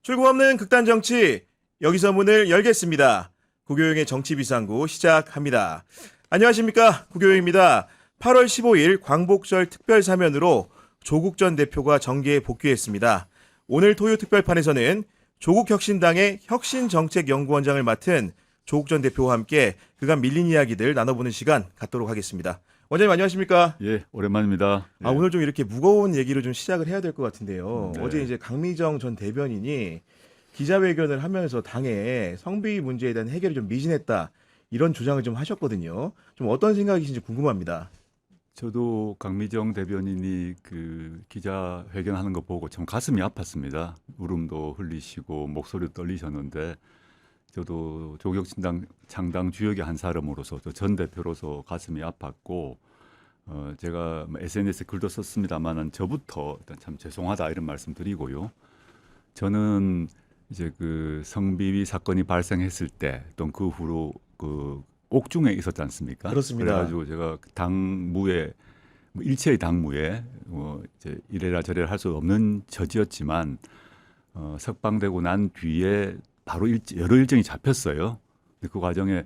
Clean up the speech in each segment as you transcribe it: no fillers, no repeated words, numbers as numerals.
출구 없는 극단 정치, 여기서 문을 열겠습니다. 구교영의 정치비상구 시작합니다. 안녕하십니까, 구교영입니다. 8월 15일 광복절 특별사면으로 조국 전 대표가 정계에 복귀했습니다. 오늘 토요 특별판에서는 조국혁신당의 혁신정책연구원장을 맡은 조국 전 대표와 함께 그간 밀린 이야기들 나눠보는 시간 갖도록 하겠습니다. 원장님 안녕하십니까? 예, 오랜만입니다. 예. 오늘 좀 이렇게 무거운 얘기로 좀 시작을 해야 될 것 같은데요. 네. 어제 이제 강미정 전 대변인이 기자회견을 하면서 당의 성비 문제에 대한 해결이 좀 미진했다, 이런 주장을 좀 하셨거든요. 좀 어떤 생각이신지 궁금합니다. 저도 강미정 대변인이 그 기자회견하는 거 보고 참 가슴이 아팠습니다. 울음도 흘리시고 목소리도 떨리셨는데 저도 조국혁신당 창당 주역의 한 사람으로서 또 전 대표로서 가슴이 아팠고 제가 SNS에 글도 썼습니다만은 저부터 일단 참 죄송하다 이런 말씀 드리고요. 저는 이제 그 성비위 사건이 발생했을 때 또 그 후로 그 옥중에 있었지 않습니까? 그렇습니다. 그래가지고 제가 당무에 일체의 당무에 이제 이래라 저래라 할 수 없는 처지였지만 석방되고 난 뒤에 바로 여러 일정이 잡혔어요. 근데 그 과정에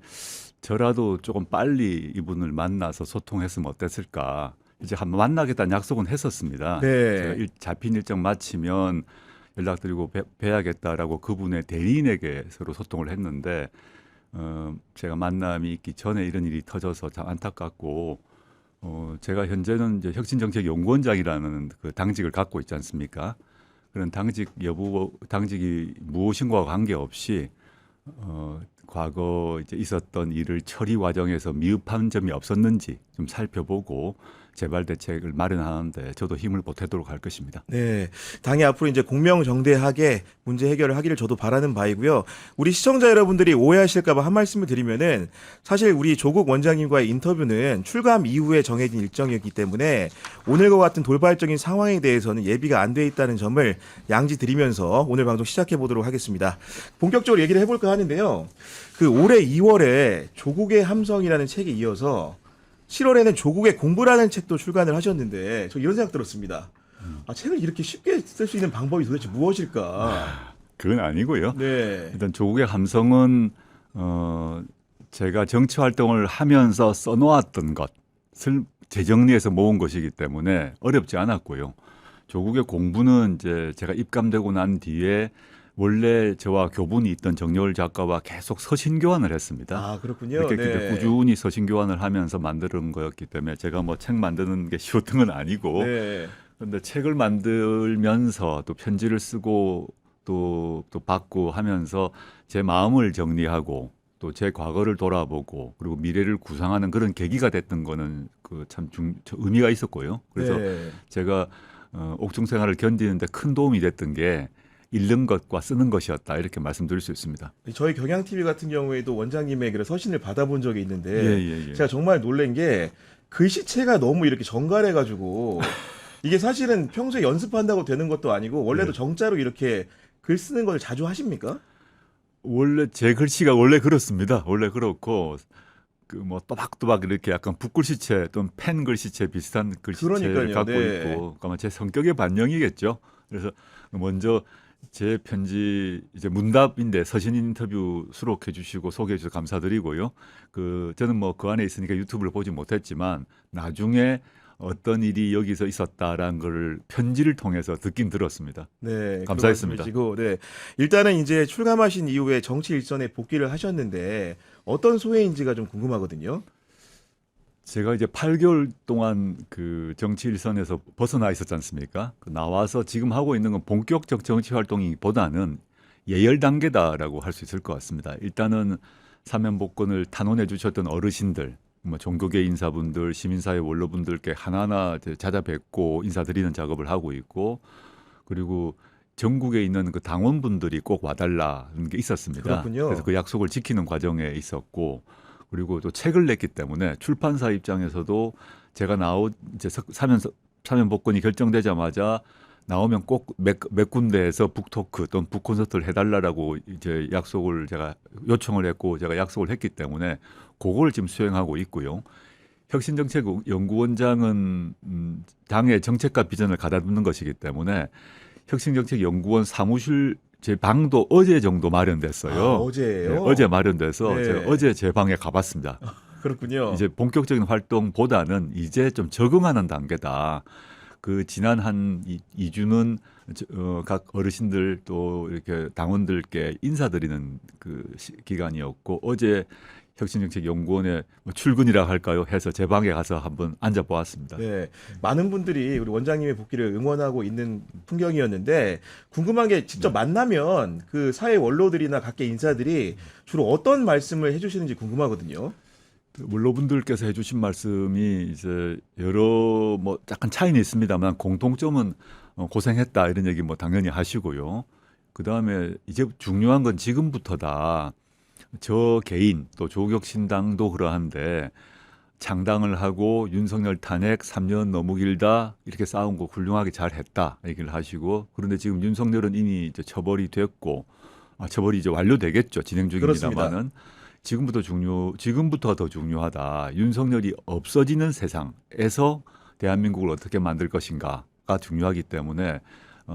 저라도 조금 빨리 이분을 만나서 소통했으면 어땠을까. 이제 한번 만나겠다는 약속은 했었습니다. 네. 제가 잡힌 일정 마치면 연락드리고 뵈야겠다라고 그분의 대리인에게 서로 소통을 했는데 제가 만남이 있기 전에 이런 일이 터져서 참 안타깝고 제가 현재는 이제 혁신정책연구원장이라는 그 당직을 갖고 있지 않습니까? 그런 당직이 무엇인가와 관계없이 과거 이제 있었던 일을 처리 과정에서 미흡한 점이 없었는지 좀 살펴보고 재발 대책을 마련하는데 저도 힘을 보태도록 할 것입니다. 네, 당이 앞으로 이제 공명정대하게 문제 해결을 하기를 저도 바라는 바이고요. 우리 시청자 여러분들이 오해하실까봐 한 말씀을 드리면은, 사실 우리 조국 원장님과의 인터뷰는 출감 이후에 정해진 일정이었기 때문에 오늘과 같은 돌발적인 상황에 대해서는 예비가 안 돼 있다는 점을 양지드리면서 오늘 방송 시작해 보도록 하겠습니다. 본격적으로 얘기를 해볼까 하는데요. 그 올해 2월에 조국의 함성이라는 책에 이어서 7월에는 조국의 공부라는 책도 출간을 하셨는데, 저 이런 생각 들었습니다. 책을 이렇게 쉽게 쓸 수 있는 방법이 도대체 무엇일까? 그건 아니고요. 네. 일단 조국의 함성은 제가 정치 활동을 하면서 써놓았던 것을 재정리해서 모은 것이기 때문에 어렵지 않았고요. 조국의 공부는 이제 제가 입감되고 난 뒤에 원래 저와 교분이 있던 정여울 작가와 계속 서신 교환을 했습니다. 아, 그렇군요. 이렇게 네. 꾸준히 서신 교환을 하면서 만드는 거였기 때문에 제가 뭐 책 만드는 게 쉬웠던 건 아니고, 네. 그런데 책을 만들면서 또 편지를 쓰고 또 받고 하면서 제 마음을 정리하고 또 제 과거를 돌아보고 그리고 미래를 구상하는 그런 계기가 됐던 거는 그 참 의미가 있었고요. 그래서 네. 제가 옥중 생활을 견디는데 큰 도움이 됐던 게 읽는 것과 쓰는 것이었다, 이렇게 말씀드릴 수 있습니다. 저희 경향TV 같은 경우에도 원장님의 그런 서신을 받아본 적이 있는데, 예. 제가 정말 놀란 게 글씨체가 너무 이렇게 정갈해가지고 이게 사실은 평소에 연습한다고 되는 것도 아니고 원래도 네. 정자로 이렇게 글 쓰는 걸 자주 하십니까? 원래 제 글씨가 원래 그렇습니다. 원래 그렇고 그 뭐 또박또박 이렇게 약간 붓글씨체 또는 펜 글씨체 비슷한 글씨체를 그러니까요. 갖고 네. 있고, 그러니까 제 성격의 반영이겠죠. 그래서 먼저 제 편지 이제 문답인데 서신 인터뷰 수록해 주시고 소개해 주셔서 감사드리고요. 저는 뭐 그 안에 있으니까 유튜브를 보지 못했지만 나중에 어떤 일이 여기서 있었다라는 걸 편지를 통해서 듣긴 들었습니다. 네, 감사했습니다. 고 네, 일단은 이제 출감하신 이후에 정치 일선에 복귀를 하셨는데 어떤 소회인지가 좀 궁금하거든요. 제가 이제 8개월 동안 그 정치 일선에서 벗어나 있었지 않습니까? 나와서 지금 하고 있는 건 본격적 정치 활동이보다는 예열 단계다라고 할 수 있을 것 같습니다. 일단은 사면 복권을 탄원해 주셨던 어르신들, 뭐 종교계 인사분들, 시민사회 원로분들께 하나하나 찾아뵙고 인사드리는 작업을 하고 있고, 그리고 전국에 있는 그 당원분들이 꼭 와달라는 게 있었습니다. 그렇군요. 그래서 그 약속을 지키는 과정에 있었고, 그리고 또 책을 냈기 때문에 출판사 입장에서도 제가 이제 사면 복권이 결정되자마자 나오면 꼭 몇 군데에서 북토크 또는 북콘서트를 해달라고 이제 약속을 제가 요청을 했고 제가 약속을 했기 때문에 그걸 지금 수행하고 있고요. 혁신정책연구원장은 당의 정책과 비전을 가다듬는 것이기 때문에 혁신정책연구원 사무실 제 방도 어제 정도 마련됐어요. 아, 어제예요? 네, 어제 마련돼서 네. 제가 어제 제 방에 가봤습니다. 그렇군요. 이제 본격적인 활동보다는 이제 좀 적응하는 단계다. 그 지난 한 2주는 각 어르신들 또 이렇게 당원들께 인사드리는 그 기간이었고 어제 혁신정책연구원에 뭐 출근이라 할까요? 해서 제 방에 가서 한번 앉아 보았습니다. 네, 많은 분들이 우리 원장님의 복귀를 응원하고 있는 풍경이었는데 궁금한 게 직접 만나면 그 사회 원로들이나 각계 인사들이 주로 어떤 말씀을 해주시는지 궁금하거든요. 원로분들께서 해주신 말씀이 이제 여러 뭐 약간 차이는 있습니다만 공통점은 고생했다 이런 얘기 뭐 당연히 하시고요. 그 다음에 이제 중요한 건 지금부터다. 저 개인 또 조국혁신당도 그러한데 창당을 하고 윤석열 탄핵 3년 너무 길다 이렇게 싸운 거 훌륭하게 잘했다 얘기를 하시고 그런데 지금 윤석열은 이미 이제 처벌이 됐고 처벌이 이제 완료되겠죠 진행 중입니다만은 지금부터 더 중요하다 윤석열이 없어지는 세상에서 대한민국을 어떻게 만들 것인가가 중요하기 때문에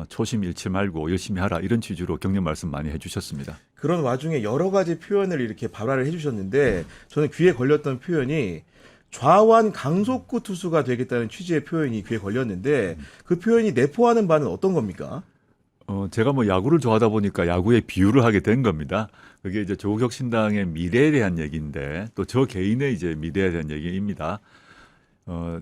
초심 잃지 말고 열심히 하라 이런 취지로 격려 말씀 많이 해주셨습니다. 그런 와중에 여러 가지 표현을 이렇게 발화를 해주셨는데 저는 귀에 걸렸던 표현이 좌완 강속구 투수가 되겠다는 취지의 표현이 귀에 걸렸는데 그 표현이 내포하는 바는 어떤 겁니까? 제가 뭐 야구를 좋아하다 보니까 야구에 비유를 하게 된 겁니다. 그게 이제 조국혁신당의 미래에 대한 얘기인데 또 저 개인의 이제 미래에 대한 얘기입니다.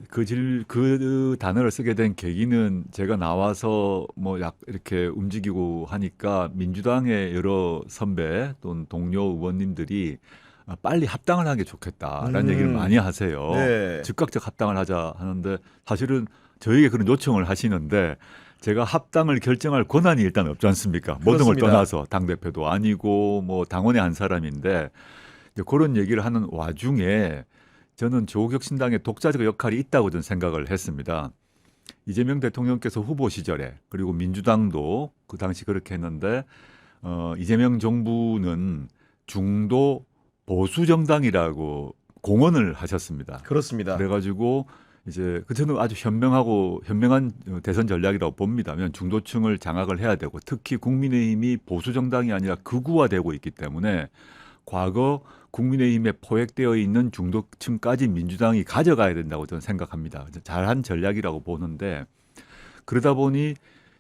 그 단어를 쓰게 된 계기는 제가 나와서 뭐 이렇게 움직이고 하니까 민주당의 여러 선배 또는 동료 의원님들이 빨리 합당을 하는 게 좋겠다라는 얘기를 많이 하세요. 네. 즉각적 합당을 하자 하는데 사실은 저에게 그런 요청을 하시는데 제가 합당을 결정할 권한이 일단 없지 않습니까? 모든 걸 그렇습니다. 떠나서 당대표도 아니고 뭐 당원의 한 사람인데 이제 그런 얘기를 하는 와중에 저는 조국혁신당의 독자적 역할이 있다고 저는 생각을 했습니다. 이재명 대통령께서 후보 시절에 그리고 민주당도 그 당시 그렇게 했는데 이재명 정부는 중도 보수 정당이라고 공언을 하셨습니다. 그렇습니다. 그래가지고 이제 저는 아주 현명한 대선 전략이라고 봅니다. 왜냐하면 중도층을 장악을 해야 되고 특히 국민의힘이 보수 정당이 아니라 극우화되고 있기 때문에 과거 국민의힘에 포획되어 있는 중도층까지 민주당이 가져가야 된다고 저는 생각합니다. 잘한 전략이라고 보는데 그러다 보니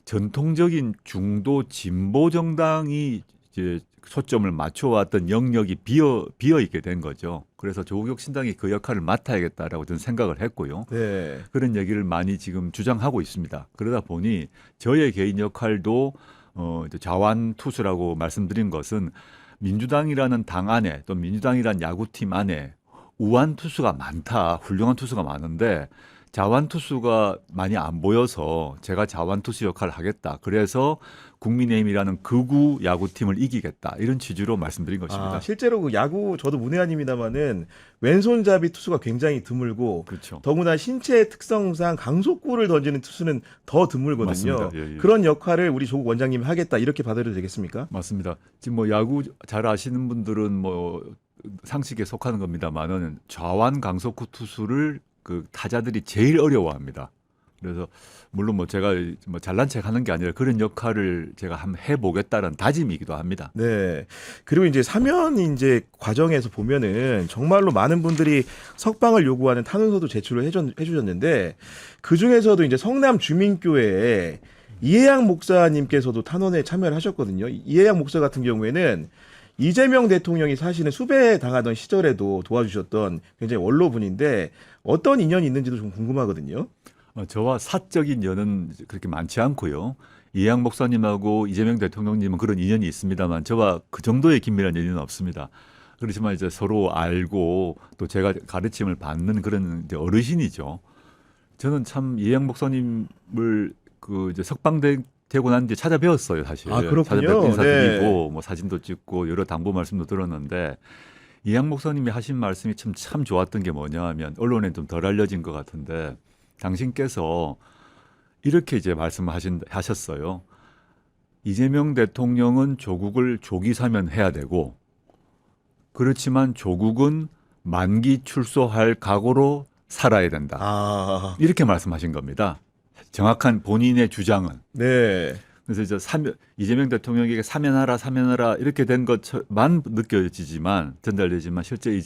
전통적인 중도 진보 정당이 이제 초점을 맞춰왔던 영역이 비어 있게 된 거죠. 그래서 조국혁신당이 그 역할을 맡아야겠다라고 저는 생각을 했고요. 네. 그런 얘기를 많이 지금 주장하고 있습니다. 그러다 보니 저의 개인 역할도 이제 자완 투수라고 말씀드린 것은 민주당이라는 당 안에 또 민주당이라는 야구팀 안에 우완 투수가 많다, 훌륭한 투수가 많은데 자완 투수가 많이 안 보여서 제가 자완 투수 역할을 하겠다. 그래서 국민의힘이라는 극우 야구팀을 이기겠다. 이런 취지로 말씀드린 것입니다. 실제로 그 야구 저도 문외한입니다만은 왼손잡이 투수가 굉장히 드물고 그렇죠. 더구나 신체 특성상 강속구를 던지는 투수는 더 드물거든요. 맞습니다. 예, 예. 그런 역할을 우리 조국 원장님이 하겠다 이렇게 받아들여도 되겠습니까? 맞습니다. 지금 뭐 야구 잘 아시는 분들은 뭐 상식에 속하는 겁니다만은 좌완 강속구 투수를 그 타자들이 제일 어려워합니다. 그래서 물론 뭐 제가 뭐 잘난 척 하는 게 아니라 그런 역할을 제가 한번 해보겠다는 다짐이기도 합니다. 네. 그리고 이제 사면 이제 과정에서 보면은 정말로 많은 분들이 석방을 요구하는 탄원서도 제출을 해주셨는데 그 중에서도 이제 성남 주민교회에 이해양 목사님께서도 탄원에 참여를 하셨거든요. 이해양 목사 같은 경우에는 이재명 대통령이 사실은 수배 당하던 시절에도 도와주셨던 굉장히 원로분인데 어떤 인연이 있는지도 좀 궁금하거든요. 저와 사적인 연은 그렇게 많지 않고요. 이해양 목사님하고 이재명 대통령님은 그런 인연이 있습니다만 저와 그 정도의 긴밀한 인연은 없습니다. 그렇지만 이제 서로 알고 또 제가 가르침을 받는 그런 이제 어르신이죠. 저는 참 이해양 목사님을 그 이제 석방되고 난 뒤에 찾아뵈었어요, 사실. 아, 그렇군요. 찾아뵙고 인사드리고 네. 뭐 사진도 찍고 여러 당부 말씀도 들었는데 이해양 목사님이 하신 말씀이 참 좋았던 게 뭐냐 하면 언론에 좀 덜 알려진 것 같은데 당신께서 이렇게 이제 말씀하셨어요. 이재명 대통령은 조국을 조기 사면해야 되고 그렇지만 조국은 만기 출소할 각오로 살아야 된다. 아, 이렇게 말씀하신 겁니다. 정확한 본인의 주장은. 네. 그래서 이제 이재명 대통령에게 사면하라 이렇게 된 것만 느껴지지만 전달되지만 실제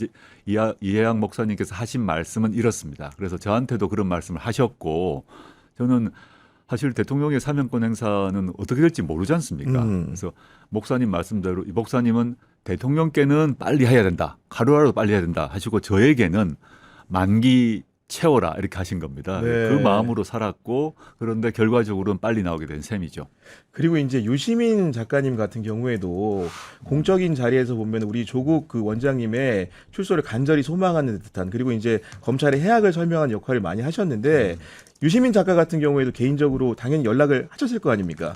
이해양 목사님께서 하신 말씀은 이렇습니다. 그래서 저한테도 그런 말씀을 하셨고 저는 사실 대통령의 사면권 행사는 어떻게 될지 모르지 않습니까? 그래서 목사님 말씀대로 이 목사님은 대통령께는 빨리 해야 된다. 하루하루 빨리 해야 된다 하시고 저에게는 만기 채워라 이렇게 하신 겁니다. 네. 그 마음으로 살았고 그런데 결과적으로는 빨리 나오게 된 셈이죠. 그리고 이제 유시민 작가님 같은 경우에도 공적인 자리에서 보면 우리 조국 그 원장님의 출소를 간절히 소망하는 듯한 그리고 이제 검찰의 해악을 설명하는 역할을 많이 하셨는데 유시민 작가 같은 경우에도 개인적으로 당연히 연락을 하셨을 거 아닙니까?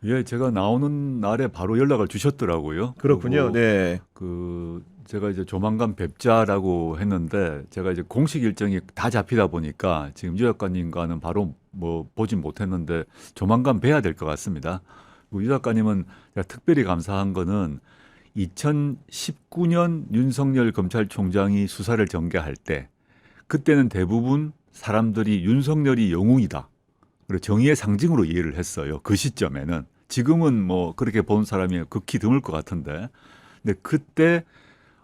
예, 제가 나오는 날에 바로 연락을 주셨더라고요. 그렇군요. 그리고 네. 제가 이제 조만간 뵙자라고 했는데 제가 이제 공식 일정이 다 잡히다 보니까 지금 유 작가님과는 바로 뭐 보진 못했는데 조만간 뵈야 될 것 같습니다. 유 작가님은 제가 특별히 감사한 거는 2019년 윤석열 검찰총장이 수사를 전개할 때 그때는 대부분 사람들이 윤석열이 영웅이다. 그리고 정의의 상징으로 이해를 했어요. 그 시점에는. 지금은 뭐 그렇게 본 사람이 극히 드물 것 같은데. 근데 그때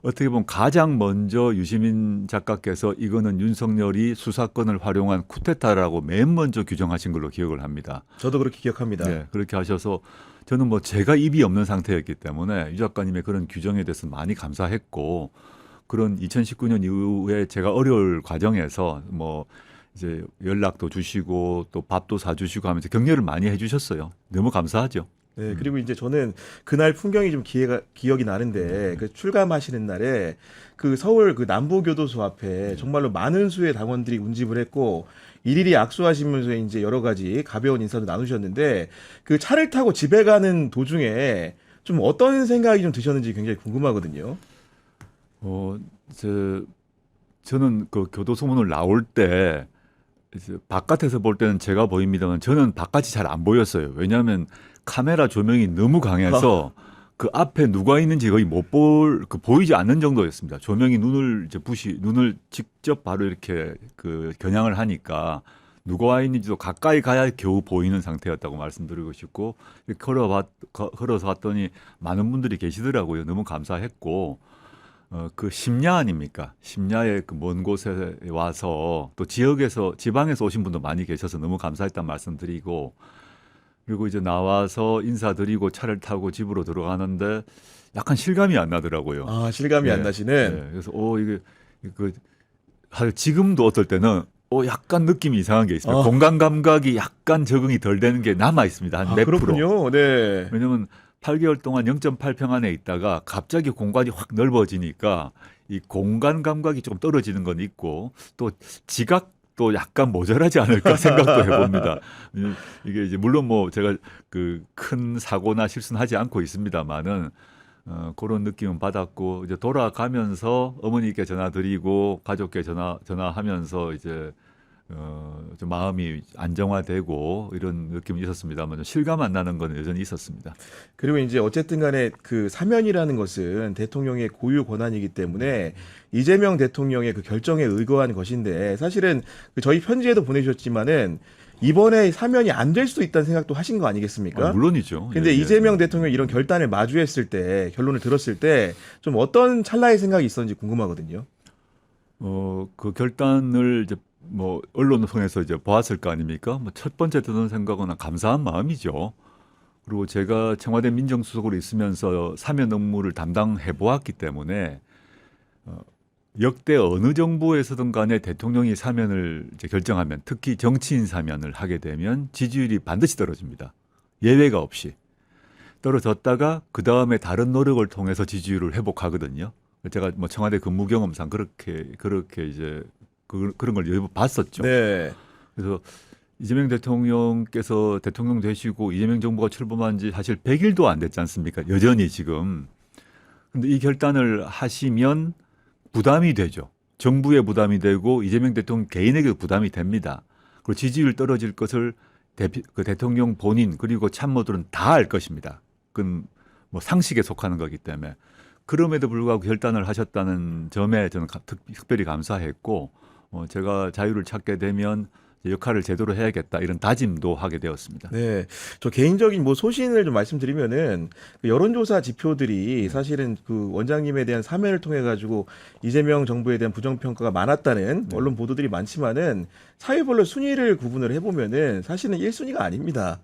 어떻게 보면 가장 먼저 유시민 작가께서 이거는 윤석열이 수사권을 활용한 쿠데타라고 맨 먼저 규정하신 걸로 기억을 합니다. 저도 그렇게 기억합니다. 네, 그렇게 하셔서 저는 뭐 제가 입이 없는 상태였기 때문에 유 작가님의 그런 규정에 대해서 많이 감사했고 그런 2019년 이후에 제가 어려울 과정에서 뭐 이제 연락도 주시고 또 밥도 사주시고 하면서 격려를 많이 해주셨어요. 너무 감사하죠. 네, 그리고 이제 저는 그날 풍경이 좀 기억이 나는데 그 출감하시는 날에 그 서울 그 남부교도소 앞에 정말로 많은 수의 당원들이 운집을 했고 일일이 악수하시면서 이제 여러 가지 가벼운 인사도 나누셨는데 그 차를 타고 집에 가는 도중에 좀 어떤 생각이 좀 드셨는지 굉장히 궁금하거든요. 저는 그 교도소문을 나올 때 이제 바깥에서 볼 때는 제가 보입니다만 저는 바깥이 잘 안 보였어요. 왜냐하면 카메라 조명이 너무 강해서 그 앞에 누가 있는지 거의 보이지 않는 정도였습니다. 조명이 눈을 직접 바로 이렇게 그 겨냥을 하니까 누가 와 있는지도 가까이 가야 겨우 보이는 상태였다고 말씀드리고 싶고 걸어서 왔더니 많은 분들이 계시더라고요. 너무 감사했고 그 심야 아닙니까? 심야에 그 먼 곳에 와서 또 지방에서 오신 분도 많이 계셔서 너무 감사했다는 말씀드리고 그리고 이제 나와서 인사드리고 차를 타고 집으로 들어가는데 약간 실감이 안 나더라고요. 아, 실감이 안 나시는. 네. 그래서 지금도 어떨 때는 약간 느낌이 이상한 게 있습니다. 공간 감각이 약간 적응이 덜 되는 게 남아 있습니다. 한 몇 프로. 그렇군요. 네. 왜냐면 8개월 동안 0.8평 안에 있다가 갑자기 공간이 확 넓어지니까 이 공간 감각이 조금 떨어지는 건 있고 또 지각도 약간 모자라지 않을까 생각도 해봅니다. 이게 이제 물론 뭐 제가 그 큰 사고나 실수는 하지 않고 있습니다만은 그런 느낌은 받았고 이제 돌아가면서 어머니께 전화드리고 가족께 전화하면서 이제 좀 마음이 안정화되고 이런 느낌이 있었습니다만 실감 안 나는 건 여전히 있었습니다. 그리고 이제 어쨌든 간에 그 사면이라는 것은 대통령의 고유 권한이기 때문에 이재명 대통령의 그 결정에 의거한 것인데 사실은 그 저희 편지에도 보내주셨지만은 이번에 사면이 안 될 수도 있다는 생각도 하신 거 아니겠습니까? 물론이죠. 근데 이재명 대통령이 이런 결단을 마주했을 때 결론을 들었을 때 좀 어떤 찰나의 생각이 있었는지 궁금하거든요. 그 결단을 이제 뭐 언론을 통해서 이제 보았을 거 아닙니까? 뭐 첫 번째 드는 생각은 감사한 마음이죠. 그리고 제가 청와대 민정수석으로 있으면서 사면 업무를 담당해 보았기 때문에 역대 어느 정부에서든 간에 대통령이 사면을 이제 결정하면 특히 정치인 사면을 하게 되면 지지율이 반드시 떨어집니다. 예외가 없이 떨어졌다가 그 다음에 다른 노력을 통해서 지지율을 회복하거든요. 제가 뭐 청와대 근무 경험상 그렇게 이제 그런 걸 여러 번 봤었죠. 네. 그래서 이재명 대통령께서 대통령 되시고 이재명 정부가 출범한 지 사실 100일도 안 됐지 않습니까? 여전히 지금. 근데 이 결단을 하시면 부담이 되죠. 정부에 부담이 되고 이재명 대통령 개인에게도 부담이 됩니다. 그리고 지지율 떨어질 것을 그 대통령 본인 그리고 참모들은 다 알 것입니다. 그건 뭐 상식에 속하는 거기 때문에. 그럼에도 불구하고 결단을 하셨다는 점에 저는 특별히 감사했고 제가 자유를 찾게 되면 역할을 제대로 해야겠다 이런 다짐도 하게 되었습니다. 네, 저 개인적인 뭐 소신을 좀 말씀드리면은 그 여론조사 지표들이 사실은 그 원장님에 대한 사면을 통해 가지고 이재명 정부에 대한 부정평가가 많았다는 네. 언론 보도들이 많지만은 사회별로 순위를 구분을 해보면은 사실은 1순위가 아닙니다.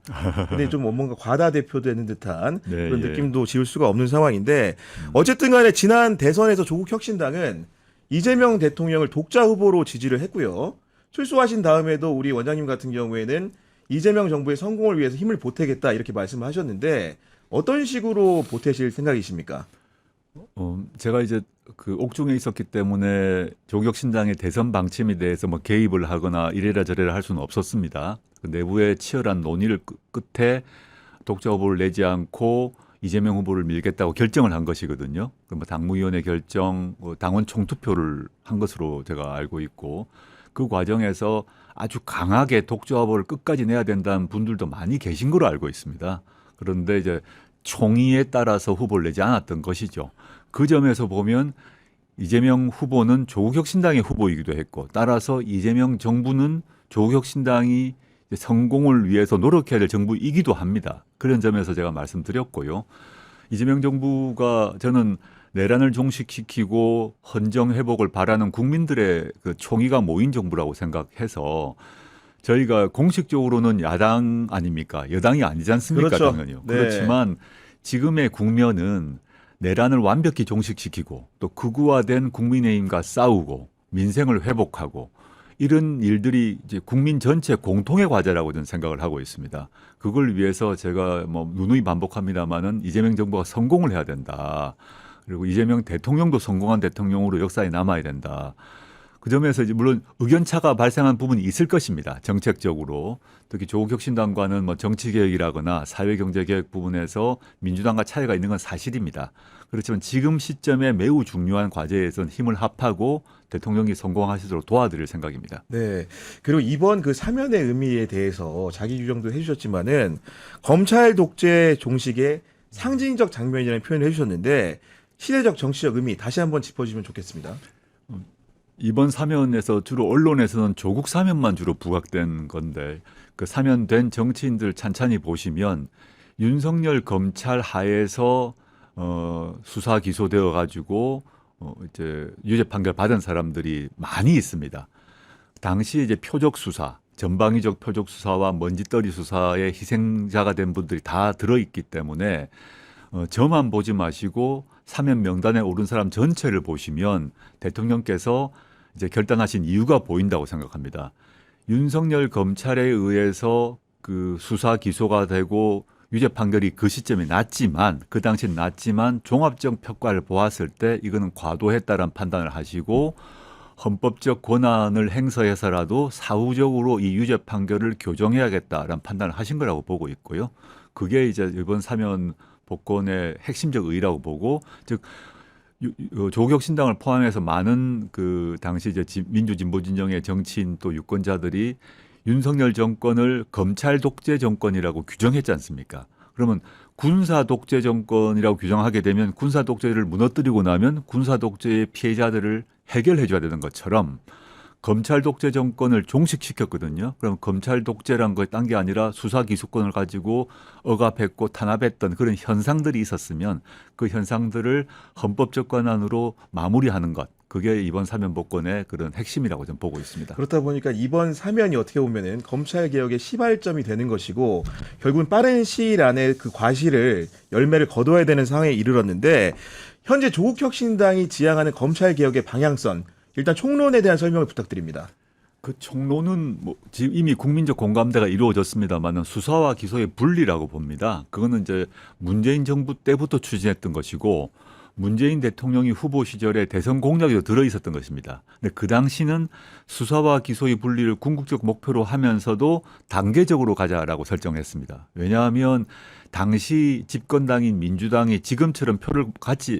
근데 좀 뭔가 과다대표되는 듯한 네, 그런 예. 느낌도 지울 수가 없는 상황인데 어쨌든 간에 지난 대선에서 조국혁신당은 이재명 대통령을 독자 후보로 지지를 했고요. 출소하신 다음에도 우리 원장님 같은 경우에는 이재명 정부의 성공을 위해서 힘을 보태겠다 이렇게 말씀을 하셨는데 어떤 식으로 보태실 생각이십니까? 제가 이제 그 옥중에 있었기 때문에 조국혁신당의 대선 방침에 대해서 뭐 개입을 하거나 이래라 저래라 할 수는 없었습니다. 그 내부의 치열한 논의를 끝에 독자 후보를 내지 않고 이재명 후보를 밀겠다고 결정을 한 것이거든요. 그 뭐 당무위원회 결정, 당원 총투표를 한 것으로 제가 알고 있고 그 과정에서 아주 강하게 독자 후보를 끝까지 내야 된다는 분들도 많이 계신 걸로 알고 있습니다. 그런데 이제 총의에 따라서 후보를 내지 않았던 것이죠. 그 점에서 보면 이재명 후보는 조국혁신당의 후보이기도 했고 따라서 이재명 정부는 조국혁신당이 성공을 위해서 노력해야 될 정부이기도 합니다. 그런 점에서 제가 말씀드렸고요. 이재명 정부가 저는 내란을 종식시키고 헌정 회복을 바라는 국민들의 그 총의가 모인 정부라고 생각해서 저희가 공식적으로는 야당 아닙니까? 여당이 아니지 않습니까? 그렇죠. 당연히요. 네. 그렇지만 지금의 국면은 내란을 완벽히 종식시키고 또 극우화된 국민의힘과 싸우고 민생을 회복하고 이런 일들이 이제 국민 전체 공통의 과제라고 저는 생각을 하고 있습니다. 그걸 위해서 제가 뭐 누누이 반복합니다만은 이재명 정부가 성공을 해야 된다. 그리고 이재명 대통령도 성공한 대통령으로 역사에 남아야 된다. 그 점에서 이제 물론 의견차가 발생한 부분이 있을 것입니다. 정책적으로. 특히 조국혁신당과는 뭐 정치개혁이라거나 사회경제개혁 부분에서 민주당과 차이가 있는 건 사실입니다. 그렇지만 지금 시점에 매우 중요한 과제에선 힘을 합하고 대통령이 성공하시도록 도와드릴 생각입니다. 네. 그리고 이번 그 사면의 의미에 대해서 자기 규정도 해주셨지만은 검찰 독재 종식의 상징적 장면이라는 표현을 해주셨는데 시대적 정치적 의미 다시 한번 짚어주시면 좋겠습니다. 이번 사면에서 주로 언론에서는 조국 사면만 주로 부각된 건데 그 사면된 정치인들 찬찬히 보시면 윤석열 검찰 하에서 수사 기소되어 가지고 이제 유죄 판결 받은 사람들이 많이 있습니다. 당시 이제 표적 수사, 전방위적 표적 수사와 먼지떨이 수사의 희생자가 된 분들이 다 들어 있기 때문에 저만 보지 마시고 사면 명단에 오른 사람 전체를 보시면 대통령께서 이제 결단하신 이유가 보인다고 생각합니다. 윤석열 검찰에 의해서 그 수사 기소가 되고 유죄 판결이 그 시점에 났지만 그 당시 났지만 종합적 평가를 보았을 때 이거는 과도했다라는 판단을 하시고 헌법적 권한을 행사해서라도 사후적으로 이 유죄 판결을 교정해야겠다라는 판단을 하신 거라고 보고 있고요. 그게 이제 이번 사면 복권의 핵심적 의의라고 보고 즉 조국혁신당을 포함해서 많은 그 당시 이제 민주진보진영의 정치인 또 유권자들이 윤석열 정권을 검찰 독재 정권이라고 규정했지 않습니까? 그러면 군사 독재 정권이라고 규정하게 되면 군사 독재를 무너뜨리고 나면 군사 독재의 피해자들을 해결해 줘야 되는 것처럼 검찰 독재 정권을 종식시켰거든요. 그럼 검찰 독재란 거에 딴 게 아니라 수사 기소권을 가지고 억압했고 탄압했던 그런 현상들이 있었으면 그 현상들을 헌법적 권한으로 마무리하는 것. 그게 이번 사면 복권의 그런 핵심이라고 저는 보고 있습니다. 그렇다 보니까 이번 사면이 어떻게 보면은 검찰 개혁의 시발점이 되는 것이고 결국은 빠른 시일 안에 그 과실을 열매를 거둬야 되는 상황에 이르렀는데 현재 조국혁신당이 지향하는 검찰 개혁의 방향성 일단 총론에 대한 설명을 부탁드립니다. 그 총론은 뭐 지금 이미 국민적 공감대가 이루어졌습니다만은 수사와 기소의 분리라고 봅니다. 그거는 이제 문재인 정부 때부터 추진했던 것이고 문재인 대통령이 후보 시절에 대선 공약에도 들어 있었던 것입니다. 근데 그 당시는 수사와 기소의 분리를 궁극적 목표로 하면서도 단계적으로 가자라고 설정했습니다. 왜냐하면 당시 집권당인 민주당이 지금처럼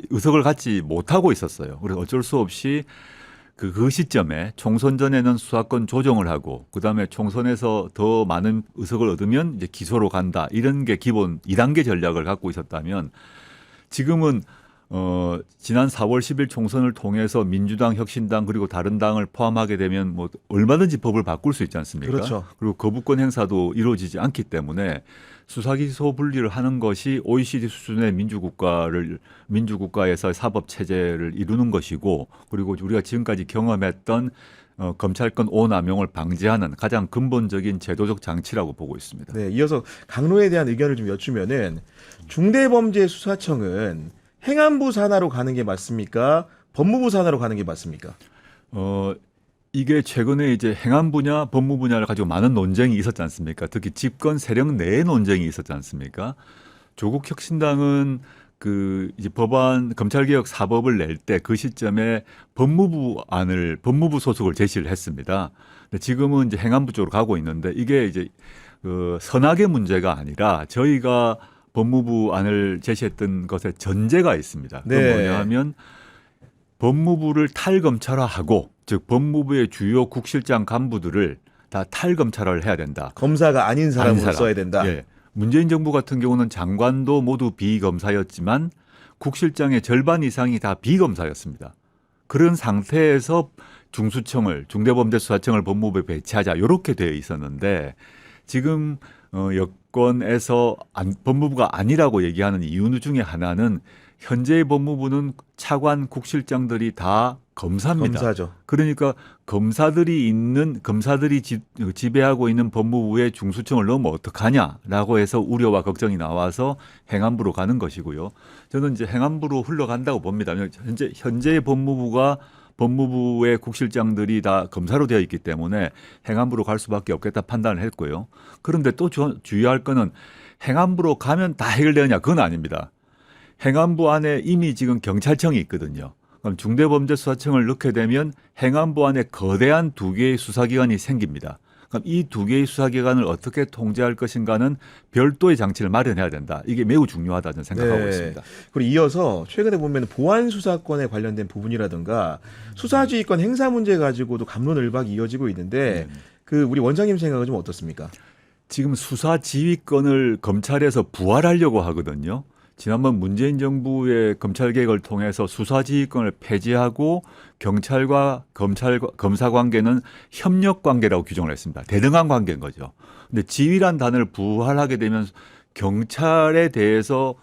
의석을 갖지 못하고 있었어요. 그래서 어쩔 수 없이 그 시점에 총선 전에는 수사권 조정을 하고 그다음에 총선에서 더 많은 의석을 얻으면 이제 기소로 간다. 이런 게 기본 2단계 전략을 갖고 있었다면 지금은 지난 4월 10일 총선을 통해서 민주당, 혁신당 그리고 다른 당을 포함하게 되면 뭐 얼마든지 법을 바꿀 수 있지 않습니까? 그렇죠. 그리고 거부권 행사도 이루어지지 않기 때문에 수사기소 분리를 하는 것이 OECD 수준의 민주국가에서 사법 체제를 이루는 것이고, 그리고 우리가 지금까지 경험했던 검찰권 오남용을 방지하는 가장 근본적인 제도적 장치라고 보고 있습니다. 네, 이어서 강로에 대한 의견을 좀 여쭈면은 중대범죄수사청은 행안부 산하로 가는 게 맞습니까? 법무부 산하로 가는 게 맞습니까? 이게 최근에 이제 행안 분야, 법무 분야를 가지고 많은 논쟁이 있었지 않습니까? 특히 집권 세력 내의 논쟁이 있었지 않습니까? 조국 혁신당은 그 이제 법안 검찰개혁 4법을 낼 때 그 시점에 법무부 소속을 제시를 했습니다. 근데 지금은 이제 행안부 쪽으로 가고 있는데, 이게 이제 그 선악의 문제가 아니라 저희가 법무부 안을 제시했던 것에 전제가 있습니다. 그건 네. 뭐냐 하면 법무부를 탈검찰화하고, 즉 법무부의 주요 국실장 간부들을 다 탈검찰화를 해야 된다. 검사가 아닌 사람으로 아닌 사람. 써야 된다. 예. 문재인 정부 같은 경우는 장관도 모두 비검사였지만 국실장의 절반 이상이 다 비검사였습니다. 그런 상태에서 중대범죄수사청을 법무부에 배치하자, 이렇게 되어 있었는데, 지금 여권에서 법무부가 아니라고 얘기하는 이유 중에 하나는 현재의 법무부는 차관 국실장들이 다 검사입니다. 검사죠. 그러니까 검사들이 지배하고 있는 법무부의 중수청을 넣으면 어떡하냐라고 해서 우려와 걱정이 나와서 행안부로 가는 것이고요. 저는 이제 행안부로 흘러간다고 봅니다. 현재의 법무부의 국실장들이 다 검사로 되어 있기 때문에 행안부로 갈 수밖에 없겠다 판단을 했고요. 그런데 또 주의할 거는 행안부로 가면 다 해결되느냐, 그건 아닙니다. 행안부 안에 이미 지금 경찰청이 있거든요. 그럼 중대범죄수사청을 넣게 되면 행안부 안에 거대한 두 개의 수사기관이 생깁니다. 그럼 이 두 개의 수사기관을 어떻게 통제할 것인가는 별도의 장치를 마련해야 된다. 이게 매우 중요하다 저는 생각하고 있습니다. 그리고 이어서 최근에 보면 보안 수사권에 관련된 부분이라든가 수사지휘권 행사 문제 가지고도 갑론을박이 이어지고 있는데 그 우리 원장님 생각은 좀 어떻습니까? 지금 수사지휘권을 검찰에서 부활하려고 하거든요. 지난번 문재인 정부의 검찰개혁을 통해서 수사지휘권을 폐지하고 경찰과 검사 관계는 협력 관계라고 규정을 했습니다. 대등한 관계인 거죠. 근데 지휘란 단어를 부활하게 되면 경찰에 대해서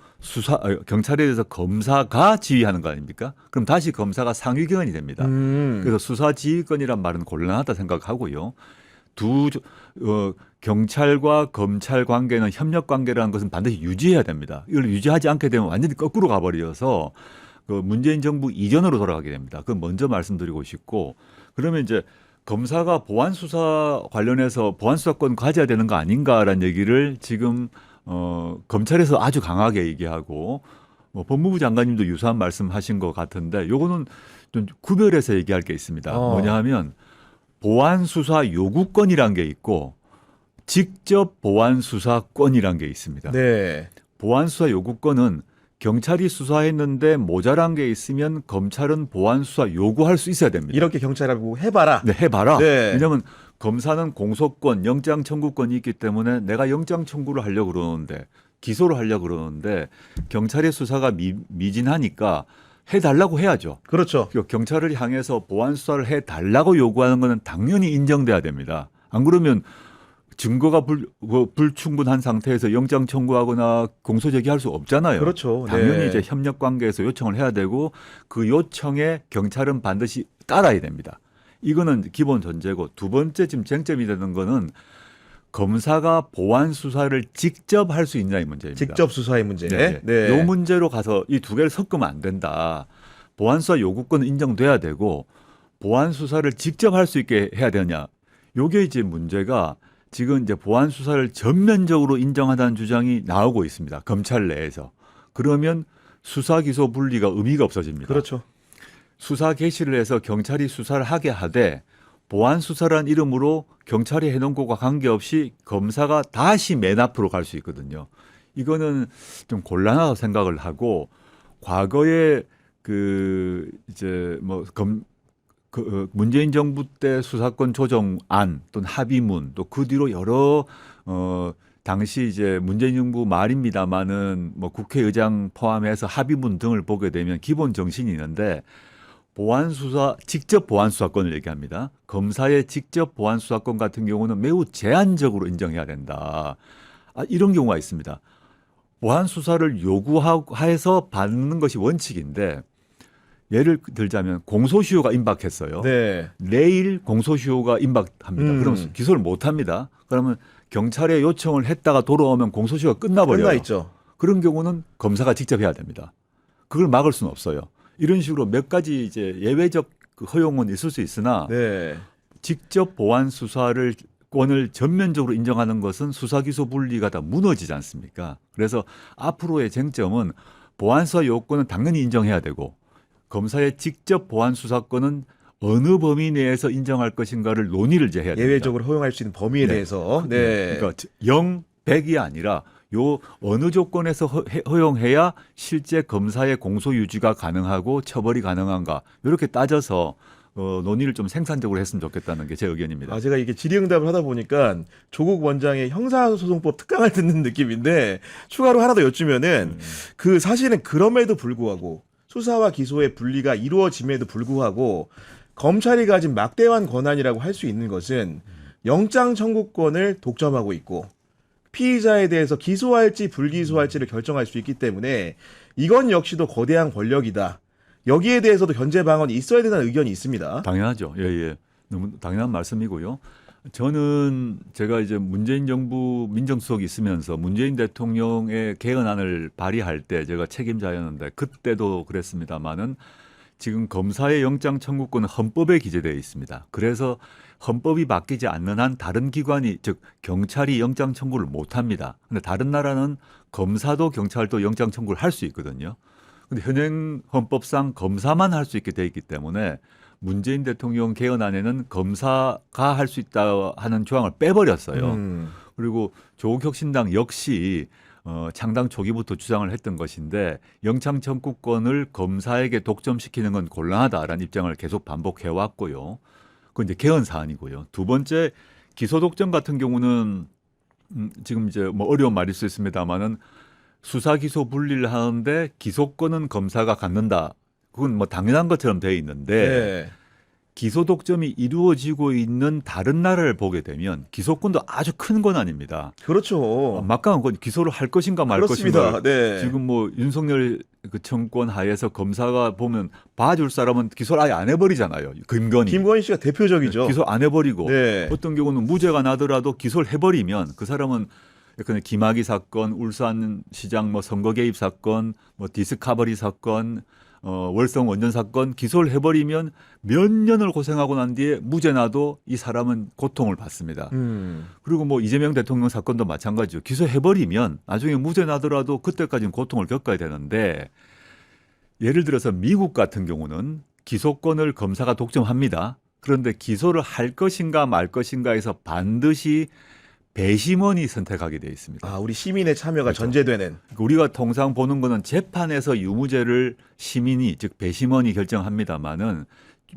검사가 지휘하는 거 아닙니까? 그럼 다시 검사가 상위기관이 됩니다. 그래서 수사지휘권이란 말은 곤란하다 생각하고요. 경찰과 검찰 관계는 협력 관계라는 것은 반드시 유지해야 됩니다. 이걸 유지하지 않게 되면 완전히 거꾸로 가버려서 그 문재인 정부 이전으로 돌아가게 됩니다. 그건 먼저 말씀드리고 싶고, 그러면 이제 검사가 보안 수사 관련해서 보안 수사권 가져야 되는 거 아닌가라는 얘기를 지금 검찰에서 아주 강하게 얘기하고, 법무부 장관님도 유사한 말씀하신 것 같은데, 요거는 좀 구별해서 얘기할 게 있습니다. 뭐냐 하면 보안 수사 요구권이란 게 있고 직접 보안 수사권이란 게 있습니다. 네. 보안 수사 요구권은 경찰이 수사했는데 모자란 게 있으면 검찰은 보안 수사 요구할 수 있어야 됩니다. 이렇게 경찰하고 해봐라. 네, 해봐라. 네. 왜냐하면 검사는 공소권, 영장 청구권이 있기 때문에 내가 영장 청구를 하려고 그러는데, 기소를 하려고 그러는데 경찰의 수사가 미진하니까 해달라고 해야죠. 그렇죠. 경찰을 향해서 보안 수사를 해달라고 요구하는 것은 당연히 인정돼야 됩니다. 안 그러면 증거가 불충분한 상태에서 영장 청구하거나 공소 제기할 수 없잖아요. 그렇죠. 당연히 네. 이제 협력 관계에서 요청을 해야 되고, 그 요청에 경찰은 반드시 따라야 됩니다. 이거는 기본 전제고, 두 번째 지금 쟁점이 되는 거는 검사가 보안 수사를 직접 할 수 있냐의 문제입니다. 직접 수사의 문제. 네. 이 문제로 가서 이 두 개를 섞으면 안 된다. 보안 수사 요구권은 인정돼야 되고 보안 수사를 직접 할 수 있게 해야 되느냐. 요게 이제 문제가, 지금 이제 보안 수사를 전면적으로 인정하다는 주장이 나오고 있습니다. 검찰 내에서. 그러면 수사 기소 분리가 의미가 없어집니다. 그렇죠. 수사 개시를 해서 경찰이 수사를 하게 하되 보안 수사라는 이름으로 경찰이 해놓은 것과 관계없이 검사가 다시 맨 앞으로 갈 수 있거든요. 이거는 좀 곤란하다고 생각을 하고, 과거에 문재인 정부 때 수사권 조정안 또는 합의문, 또 그 뒤로 여러 당시 이제 문재인 정부 말입니다마는 뭐 국회의장 포함해서 합의문 등을 보게 되면 기본 정신이 있는데 보안 수사 직접 보안 수사권을 얘기합니다. 검사의 직접 보안 수사권 같은 경우는 매우 제한적으로 인정해야 된다. 이런 경우가 있습니다. 보안 수사를 요구해서 받는 것이 원칙인데 예를 들자면 공소시효가 임박했어요. 네. 내일 공소시효가 임박합니다. 그러면 기소를 못 합니다. 그러면 경찰에 요청을 했다가 돌아오면 공소시효가 끝나버려요. 끝나 있죠. 그런 경우는 검사가 직접 해야 됩니다. 그걸 막을 수는 없어요. 이런 식으로 몇 가지 이제 예외적 그 허용은 있을 수 있으나 네. 직접 보안 수사를 권을 전면적으로 인정하는 것은 수사 기소 분리가 다 무너지지 않습니까? 그래서 앞으로의 쟁점은 보안 수사 요건은 당연히 인정해야 되고 검사의 직접 보안 수사권은 어느 범위 내에서 인정할 것인가를 논의를 이제 해야 됩니다. 예외적으로 허용할 수 있는 범위에 네. 대해서. 네. 그러니까 0, 100이 아니라 요 어느 조건에서 허용해야 실제 검사의 공소 유지가 가능하고 처벌이 가능한가 이렇게 따져서 논의를 좀 생산적으로 했으면 좋겠다는 게 제 의견입니다. 제가 이게 질의응답을 하다 보니까 조국 원장의 형사소송법 특강을 듣는 느낌인데 추가로 하나 더 여쭈면은 그 사실은 그럼에도 불구하고 수사와 기소의 분리가 이루어짐에도 불구하고 검찰이 가진 막대한 권한이라고 할 수 있는 것은 영장 청구권을 독점하고 있고 피의자에 대해서 기소할지 불기소할지를 결정할 수 있기 때문에 이건 역시도 거대한 권력이다. 여기에 대해서도 견제 방안이 있어야 된다는 의견이 있습니다. 당연하죠. 예, 예. 너무 당연한 말씀이고요. 저는 제가 이제 문재인 정부 민정수석이 있으면서 문재인 대통령의 개헌안을 발의할 때 제가 책임자였는데 그때도 그랬습니다마는 지금 검사의 영장 청구권은 헌법에 기재되어 있습니다. 그래서 헌법이 바뀌지 않는 한 다른 기관이 즉 경찰이 영장 청구를 못 합니다. 근데 다른 나라는 검사도 경찰도 영장 청구를 할 수 있거든요. 근데 현행 헌법상 검사만 할 수 있게 돼 있기 때문에 문재인 대통령 개헌안에는 검사가 할 수 있다 하는 조항을 빼버렸어요. 그리고 조국혁신당 역시 창당 초기부터 주장을 했던 것인데 영장 청구권을 검사에게 독점시키는 건 곤란하다라는 입장을 계속 반복해 왔고요. 그건 이제 개헌 사안이고요. 두 번째 기소 독점 같은 경우는 지금 이제 뭐 어려운 말일 수 있습니다만은 수사 기소 분리를 하는데 기소권은 검사가 갖는다. 그건 뭐 당연한 것처럼 돼 있는데 네. 기소 독점이 이루어지고 있는 다른 나라를 보게 되면 기소권도 아주 큰 권한입니다. 그렇죠. 막강한 건 기소를 할 것인가 말 그렇습니다. 것인가. 네. 지금 뭐 윤석열 그 정권 하에서 검사가 보면 봐줄 사람은 기소를 아예 안 해버리잖아요. 김건희. 김건희 씨가 대표적이죠. 기소 안 해버리고 네. 어떤 경우는 무죄가 나더라도 기소를 해버리면 그 사람은 예컨대 김학의 사건, 울산시장 뭐 선거 개입 사건, 뭐 디스카버리 사건, 월성 원전 사건 기소를 해버리면 몇 년을 고생하고 난 뒤에 무죄 나도 이 사람은 고통을 받습니다. 그리고 뭐 이재명 대통령 사건도 마찬가지죠. 기소해버리면 나중에 무죄 나더라도 그때까지는 고통을 겪어야 되는데 예를 들어서 미국 같은 경우는 기소권을 검사가 독점합니다. 그런데 기소를 할 것인가 말 것인가에서 반드시 배심원이 선택하게 돼 있습니다. 우리 시민의 참여가 그렇죠. 전제되는. 우리가 통상 보는 거는 재판에서 유무죄를 시민이 즉 배심원이 결정합니다마는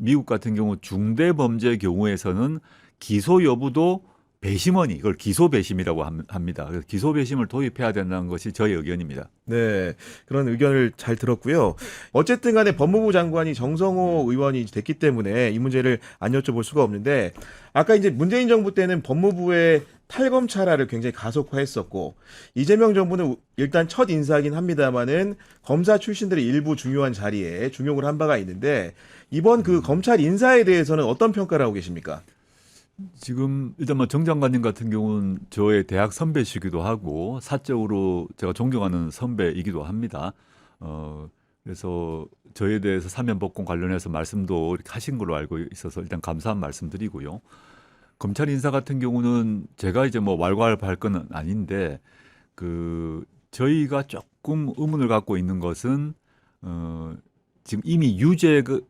미국 같은 경우 중대 범죄 경우에서는 기소 여부도 배심원이 이걸 기소 배심이라고 합니다. 그래서 기소 배심을 도입해야 된다는 것이 저의 의견입니다. 네, 그런 의견을 잘 들었고요. 어쨌든 간에 법무부 장관이 정성호 의원이 됐기 때문에 이 문제를 안 여쭤볼 수가 없는데 아까 이제 문재인 정부 때는 법무부의 탈검찰화를 굉장히 가속화했었고 이재명 정부는 일단 첫 인사긴 합니다만은 검사 출신들이 일부 중요한 자리에 중용을 한 바가 있는데 이번 그 검찰 인사에 대해서는 어떤 평가를 하고 계십니까? 지금 일단 뭐 정 장관님 같은 경우는 저의 대학 선배시기도 하고 사적으로 제가 존경하는 선배이기도 합니다. 그래서 저에 대해서 사면복권 관련해서 말씀도 이렇게 하신 걸로 알고 있어서 일단 감사한 말씀드리고요. 검찰 인사 같은 경우는 제가 이제 뭐 왈가왈부할 건 아닌데 저희가 조금 의문을 갖고 있는 것은 지금 이미 유죄 그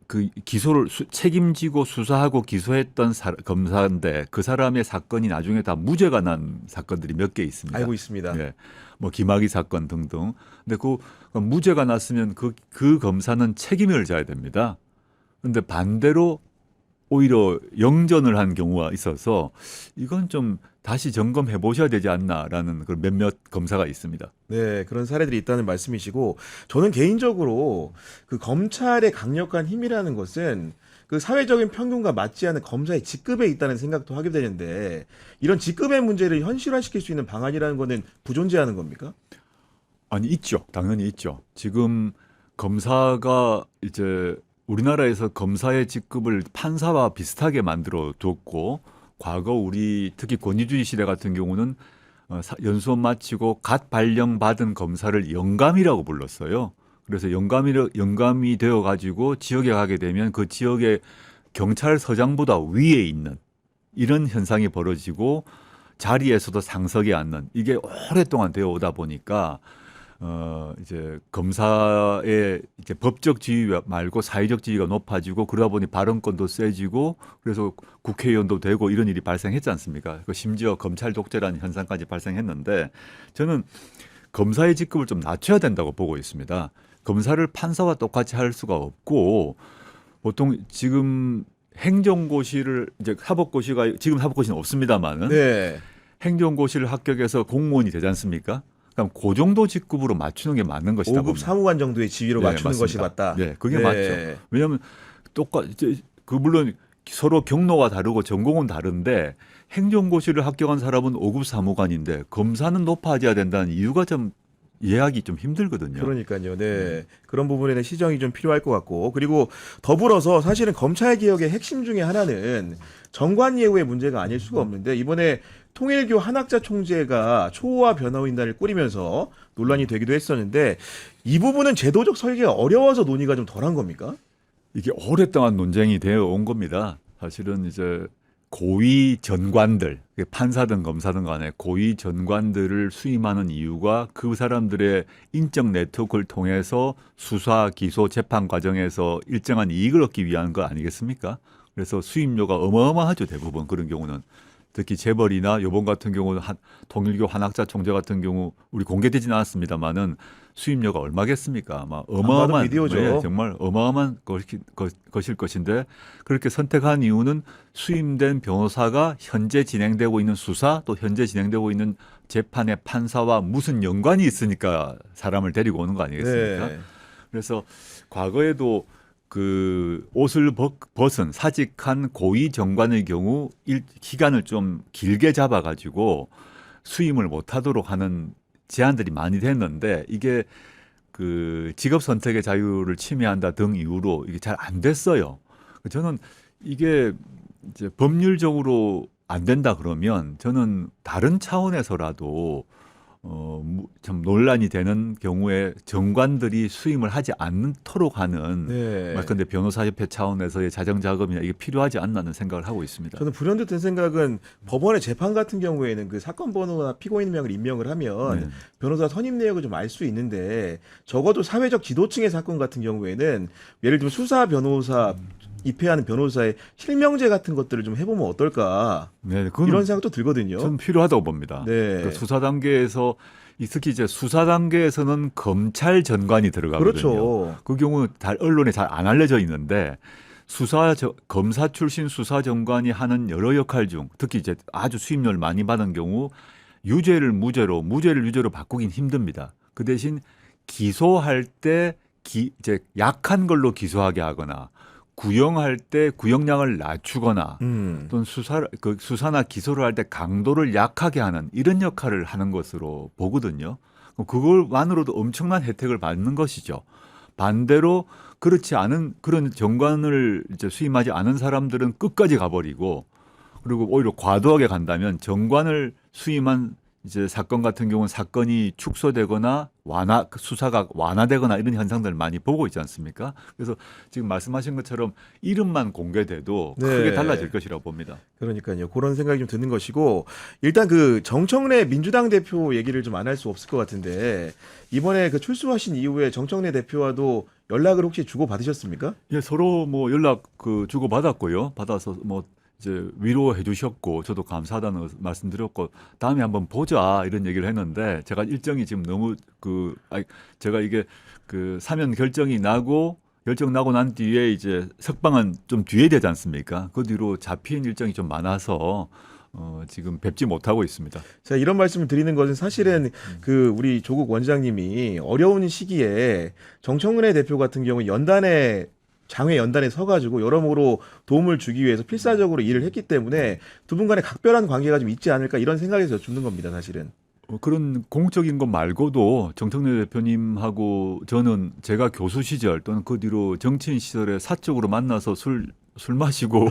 기소를 책임지고 수사하고 기소했던 검사인데 그 사람의 사건이 나중에 다 무죄가 난 사건들이 몇 개 있습니다. 알고 있습니다. 네. 뭐 김학의 사건 등등. 근데 그 무죄가 났으면 그 검사는 책임을 져야 됩니다. 그런데 반대로 오히려 영전을 한 경우가 있어서 이건 좀 다시 점검해 보셔야 되지 않나라는 그런 몇몇 검사가 있습니다. 네, 그런 사례들이 있다는 말씀이시고, 저는 개인적으로 그 검찰의 강력한 힘이라는 것은 그 사회적인 평균과 맞지 않는 검사의 직급에 있다는 생각도 하게 되는데, 이런 직급의 문제를 현실화시킬 수 있는 방안이라는 거는 부존재하는 겁니까? 아니 있죠. 당연히 있죠. 지금 검사가 이제 우리나라에서 검사의 직급을 판사와 비슷하게 만들어 뒀고 과거 우리 특히 권위주의 시대 같은 경우는 연수원 마치고 갓 발령받은 검사를 영감이라고 불렀어요. 그래서 영감이 되어 가지고 지역에 가게 되면 그 지역의 경찰서장보다 위에 있는 이런 현상이 벌어지고 자리에서도 상석에 앉는 이게 오랫동안 되어 오다 보니까 이제 검사의 이제 법적 지위 말고 사회적 지위가 높아지고 그러다 보니 발언권도 세지고 그래서 국회의원도 되고 이런 일이 발생했지 않습니까? 심지어 검찰 독재라는 현상까지 발생했는데 저는 검사의 직급을 좀 낮춰야 된다고 보고 있습니다. 검사를 판사와 똑같이 할 수가 없고 보통 지금 행정고시를 이제 사법고시가 지금 사법고시는 없습니다만은 네. 행정고시를 합격해서 공무원이 되지 않습니까? 그럼 그 정도 직급으로 맞추는 게 맞는 것이다. 5급 사무관 정도의 지위로 네, 맞추는 것이 맞습니다. 맞다. 네, 그게 네. 맞죠. 왜냐하면 그 물론 서로 경로가 다르고 전공은 다른데 행정고시를 합격한 사람은 5급 사무관인데 검사는 높아져야 된다는 이유가 좀 이해하기 좀 힘들거든요. 그러니까요. 네. 그런 부분에 대한 시정이 좀 필요할 것 같고, 그리고 더불어서 사실은 검찰 개혁의 핵심 중에 하나는 정관 예우의 문제가 아닐 수가 없는데, 이번에 통일교 한학자 총재가 초호화 변호인단을 꾸리면서 논란이 되기도 했었는데, 이 부분은 제도적 설계가 어려워서 논의가 좀 덜한 겁니까? 이게 오랫동안 논쟁이 되어 온 겁니다. 사실은 이제 고위 전관들, 판사든 검사든 간에 고위 전관들을 수임하는 이유가 그 사람들의 인적 네트워크를 통해서 수사, 기소, 재판 과정에서 일정한 이익을 얻기 위한 거 아니겠습니까? 그래서 수임료가 어마어마하죠, 대부분 그런 경우는. 특히 재벌이나 요번 같은 경우는 통일교 한학자 총재 같은 경우 우리 공개되지는 않았습니다만은 수임료가 얼마겠습니까? 아마 어마어마한 비디오죠. 네, 정말 어마어마한 것일 것인데 그렇게 선택한 이유는 수임된 변호사가 현재 진행되고 있는 수사 또 현재 진행되고 있는 재판의 판사와 무슨 연관이 있으니까 사람을 데리고 오는 거 아니겠습니까? 네. 그래서 과거에도 그 옷을 벗은 사직한 고위 정관의 경우 기간을 좀 길게 잡아가지고 수임을 못하도록 하는 제한들이 많이 됐는데 이게 그 직업 선택의 자유를 침해한다 등 이유로 이게 잘 안 됐어요. 저는 이게 이제 법률적으로 안 된다 그러면 저는 다른 차원에서라도 참 논란이 되는 경우에 정관들이 수임을 하지 않도록 하는 네. 말컨대 변호사협회 차원에서의 자정 자금이나 이게 필요하지 않나는 생각을 하고 있습니다. 저는 불현듯 든 생각은 법원의 재판 같은 경우에는 그 사건 번호나 피고인명을 임명을 하면 네. 변호사 선임 내역을 좀 알 수 있는데, 적어도 사회적 지도층의 사건 같은 경우에는 예를 들면 수사 변호사 입회하는 변호사의 실명제 같은 것들을 좀 해보면 어떨까, 네, 그건 이런 생각도 들거든요. 저는 필요하다고 봅니다. 네. 그 수사 단계에서 특히 이제 수사 단계에서는 검찰 전관이 들어가거든요. 그렇죠. 그 경우는 언론에 잘 안 알려져 있는데 검사 출신 수사 전관이 하는 여러 역할 중 특히 이제 아주 수임료를 많이 받은 경우 유죄를 무죄로, 무죄를 유죄로 바꾸긴 힘듭니다. 그 대신 기소할 때 이제 약한 걸로 기소하게 하거나 구형할 때 구형량을 낮추거나 또는 수사나 기소를 할 때 강도를 약하게 하는 이런 역할을 하는 것으로 보거든요. 그걸만으로도 엄청난 혜택을 받는 것이죠. 반대로 그렇지 않은 그런 정관을 이제 수임하지 않은 사람들은 끝까지 가버리고 그리고 오히려 과도하게 간다면 정관을 수임한 이제 사건 같은 경우는 사건이 축소되거나 수사가 완화되거나 이런 현상들을 많이 보고 있지 않습니까? 그래서 지금 말씀하신 것처럼 이름만 공개돼도 네. 크게 달라질 것이라고 봅니다. 그러니까요. 그런 생각이 좀 드는 것이고, 일단 그 정청래 민주당 대표 얘기를 좀 안 할 수 없을 것 같은데, 이번에 그 출소하신 이후에 정청래 대표와도 연락을 혹시 주고 받으셨습니까? 예, 서로 뭐 연락 주고 받았고요. 받아서 뭐 이제 위로해 주셨고 저도 감사하다는 말씀드렸고 다음에 한번 보자 이런 얘기를 했는데 제가 일정이 지금 너무 제가 이게 그 사면 결정이 나고 결정 나고 난 뒤에 이제 석방은 좀 뒤에 되지 않습니까? 그 뒤로 잡힌 일정이 좀 많아서 지금 뵙지 못하고 있습니다. 제가 이런 말씀을 드리는 것은 사실은 그 우리 조국 원장님이 어려운 시기에 정청래 대표 같은 경우 연단에 장외 연단에 서가지고 여러모로 도움을 주기 위해서 필사적으로 일을 했기 때문에 두 분 간에 각별한 관계가 좀 있지 않을까 이런 생각에서 여쭙는 겁니다, 사실은. 그런 공적인 것 말고도 정청래 대표님하고 저는 제가 교수 시절 또는 그 뒤로 정치인 시절에 사적으로 만나서 술 마시고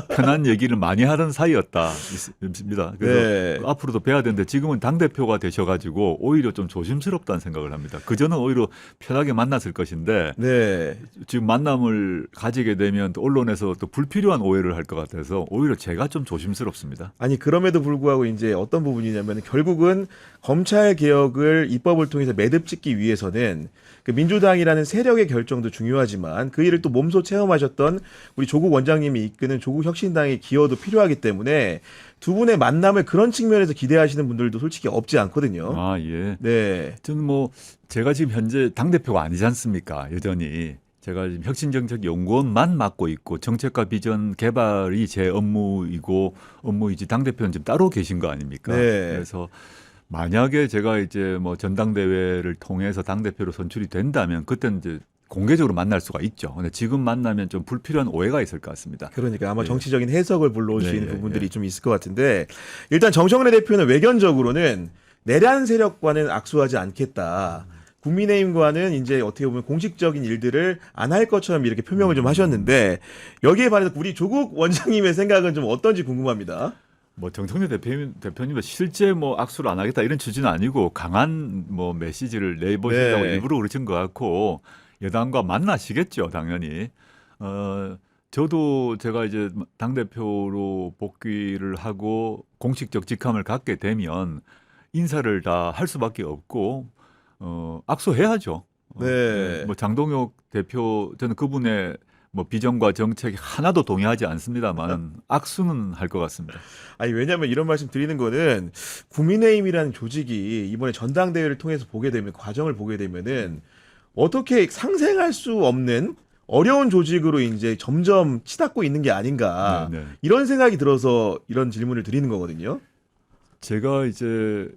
편한 얘기를 많이 하던 사이였습니다. 그래서 네. 앞으로도 뵈야 되는데 지금은 당대표가 되셔가지고 오히려 좀 조심스럽다는 생각을 합니다. 그전은 오히려 편하게 만났을 것인데 네. 지금 만남을 가지게 되면 또 언론에서 또 불필요한 오해를 할 것 같아서 오히려 제가 좀 조심스럽습니다. 아니 그럼에도 불구하고 이제 어떤 부분이냐면 결국은 검찰 개혁을 입법을 통해서 매듭 짓기 위해서는 그 민주당이라는 세력의 결정도 중요하지만 그 일을 또 몸소 체험하셨던 우리 조국 원장님이 이끄는 조국 혁신당의 기여도 필요하기 때문에 두 분의 만남을 그런 측면에서 기대하시는 분들도 솔직히 없지 않거든요. 아, 예. 네. 저는 뭐 제가 지금 현재 당대표가 아니지 않습니까? 여전히. 제가 지금 혁신정책연구원만 맡고 있고 정책과 비전 개발이 제 업무이지 당대표는 지금 따로 계신 거 아닙니까? 네. 그래서 만약에 제가 이제 뭐 전당대회를 통해서 당대표로 선출이 된다면 그때는 이제 공개적으로 만날 수가 있죠. 근데 지금 만나면 좀 불필요한 오해가 있을 것 같습니다. 그러니까 아마 예. 정치적인 해석을 불러올 수 네, 있는 예, 부분들이 예. 좀 있을 것 같은데 일단 정청래 대표는 외견적으로는 내란 세력과는 악수하지 않겠다. 국민의힘과는 이제 어떻게 보면 공식적인 일들을 안 할 것처럼 이렇게 표명을 좀 하셨는데 여기에 반해서 우리 조국 원장님의 생각은 좀 어떤지 궁금합니다. 뭐 정청래 대표님은 실제 뭐 악수를 안 하겠다 이런 취지는 아니고 강한 뭐 메시지를 내보신다고 네. 일부러 그러신 것 같고 여당과 만나시겠죠 당연히. 저도 제가 이제 당대표로 복귀를 하고 공식적 직함을 갖게 되면 인사를 다 할 수밖에 없고 악수해야죠. 네. 뭐 장동혁 대표 저는 그분의 뭐 비전과 정책이 하나도 동의하지 않습니다만 악수는 할 것 같습니다. 아니 왜냐하면 이런 말씀 드리는 거는 국민의힘이라는 조직이 이번에 전당대회를 통해서 보게 되면 과정을 보게 되면은 어떻게 상생할 수 없는 어려운 조직으로 이제 점점 치닫고 있는 게 아닌가 네, 네. 이런 생각이 들어서 이런 질문을 드리는 거거든요. 제가 이제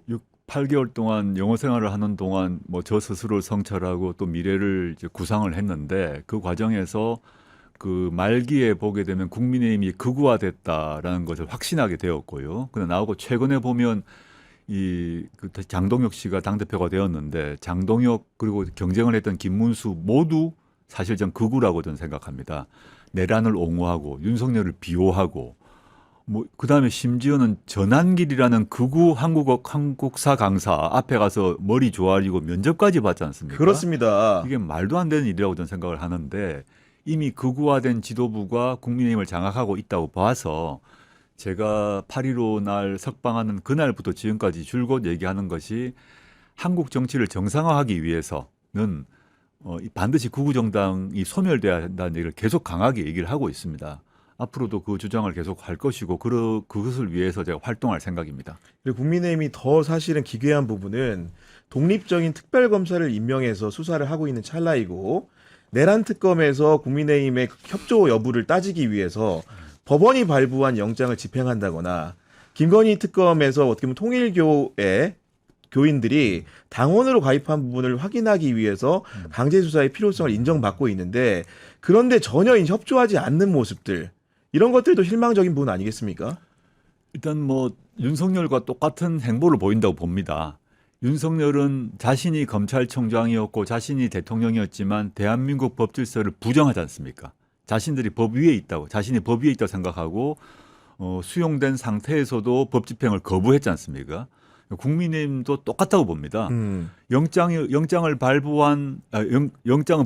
8개월 동안 영어 생활을 하는 동안 뭐 저 스스로를 성찰하고 또 미래를 이제 구상을 했는데 그 과정에서 그 말기에 보게 되면 국민의힘이 극우화됐다라는 것을 확신하게 되었고요. 근데 나오고 최근에 보면 그 장동혁 씨가 당대표가 되었는데 장동혁 그리고 경쟁을 했던 김문수 모두 사실 전 극우라고 저는 생각합니다. 내란을 옹호하고 윤석열을 비호하고 뭐 그다음에 심지어는 전한길이라는 극우 한국사 강사 앞에 가서 머리 조아리고 면접까지 받지 않습니까? 그렇습니다. 이게 말도 안 되는 일이라고 저는 생각을 하는데 이미 극우화된 지도부가 국민의힘을 장악하고 있다고 봐서 제가 8.15 날 석방하는 그날부터 지금까지 줄곧 얘기하는 것이 한국 정치를 정상화하기 위해서는 반드시 극우 정당이 소멸돼야 한다는 얘기를 계속 강하게 얘기를 하고 있습니다. 앞으로도 그 주장을 계속 할 것이고 그것을 위해서 제가 활동할 생각입니다. 그리고 국민의힘이 더 사실은 기괴한 부분은 독립적인 특별검사를 임명해서 수사를 하고 있는 찰나이고 내란 특검에서 국민의힘의 협조 여부를 따지기 위해서 법원이 발부한 영장을 집행한다거나 김건희 특검에서 어떻게 보면 통일교의 교인들이 당원으로 가입한 부분을 확인하기 위해서 강제 수사의 필요성을 인정받고 있는데 그런데 전혀 협조하지 않는 모습들 이런 것들도 실망적인 부분 아니겠습니까? 일단 뭐 윤석열과 똑같은 행보를 보인다고 봅니다. 윤석열은 자신이 검찰총장이었고 자신이 대통령이었지만 대한민국 법질서를 부정하지 않습니까? 자신들이 법 위에 있다고 자신이 법 위에 있다고 생각하고 수용된 상태에서도 법 집행을 거부했지 않습니까? 국민의힘도 똑같다고 봅니다. 영장을 영장은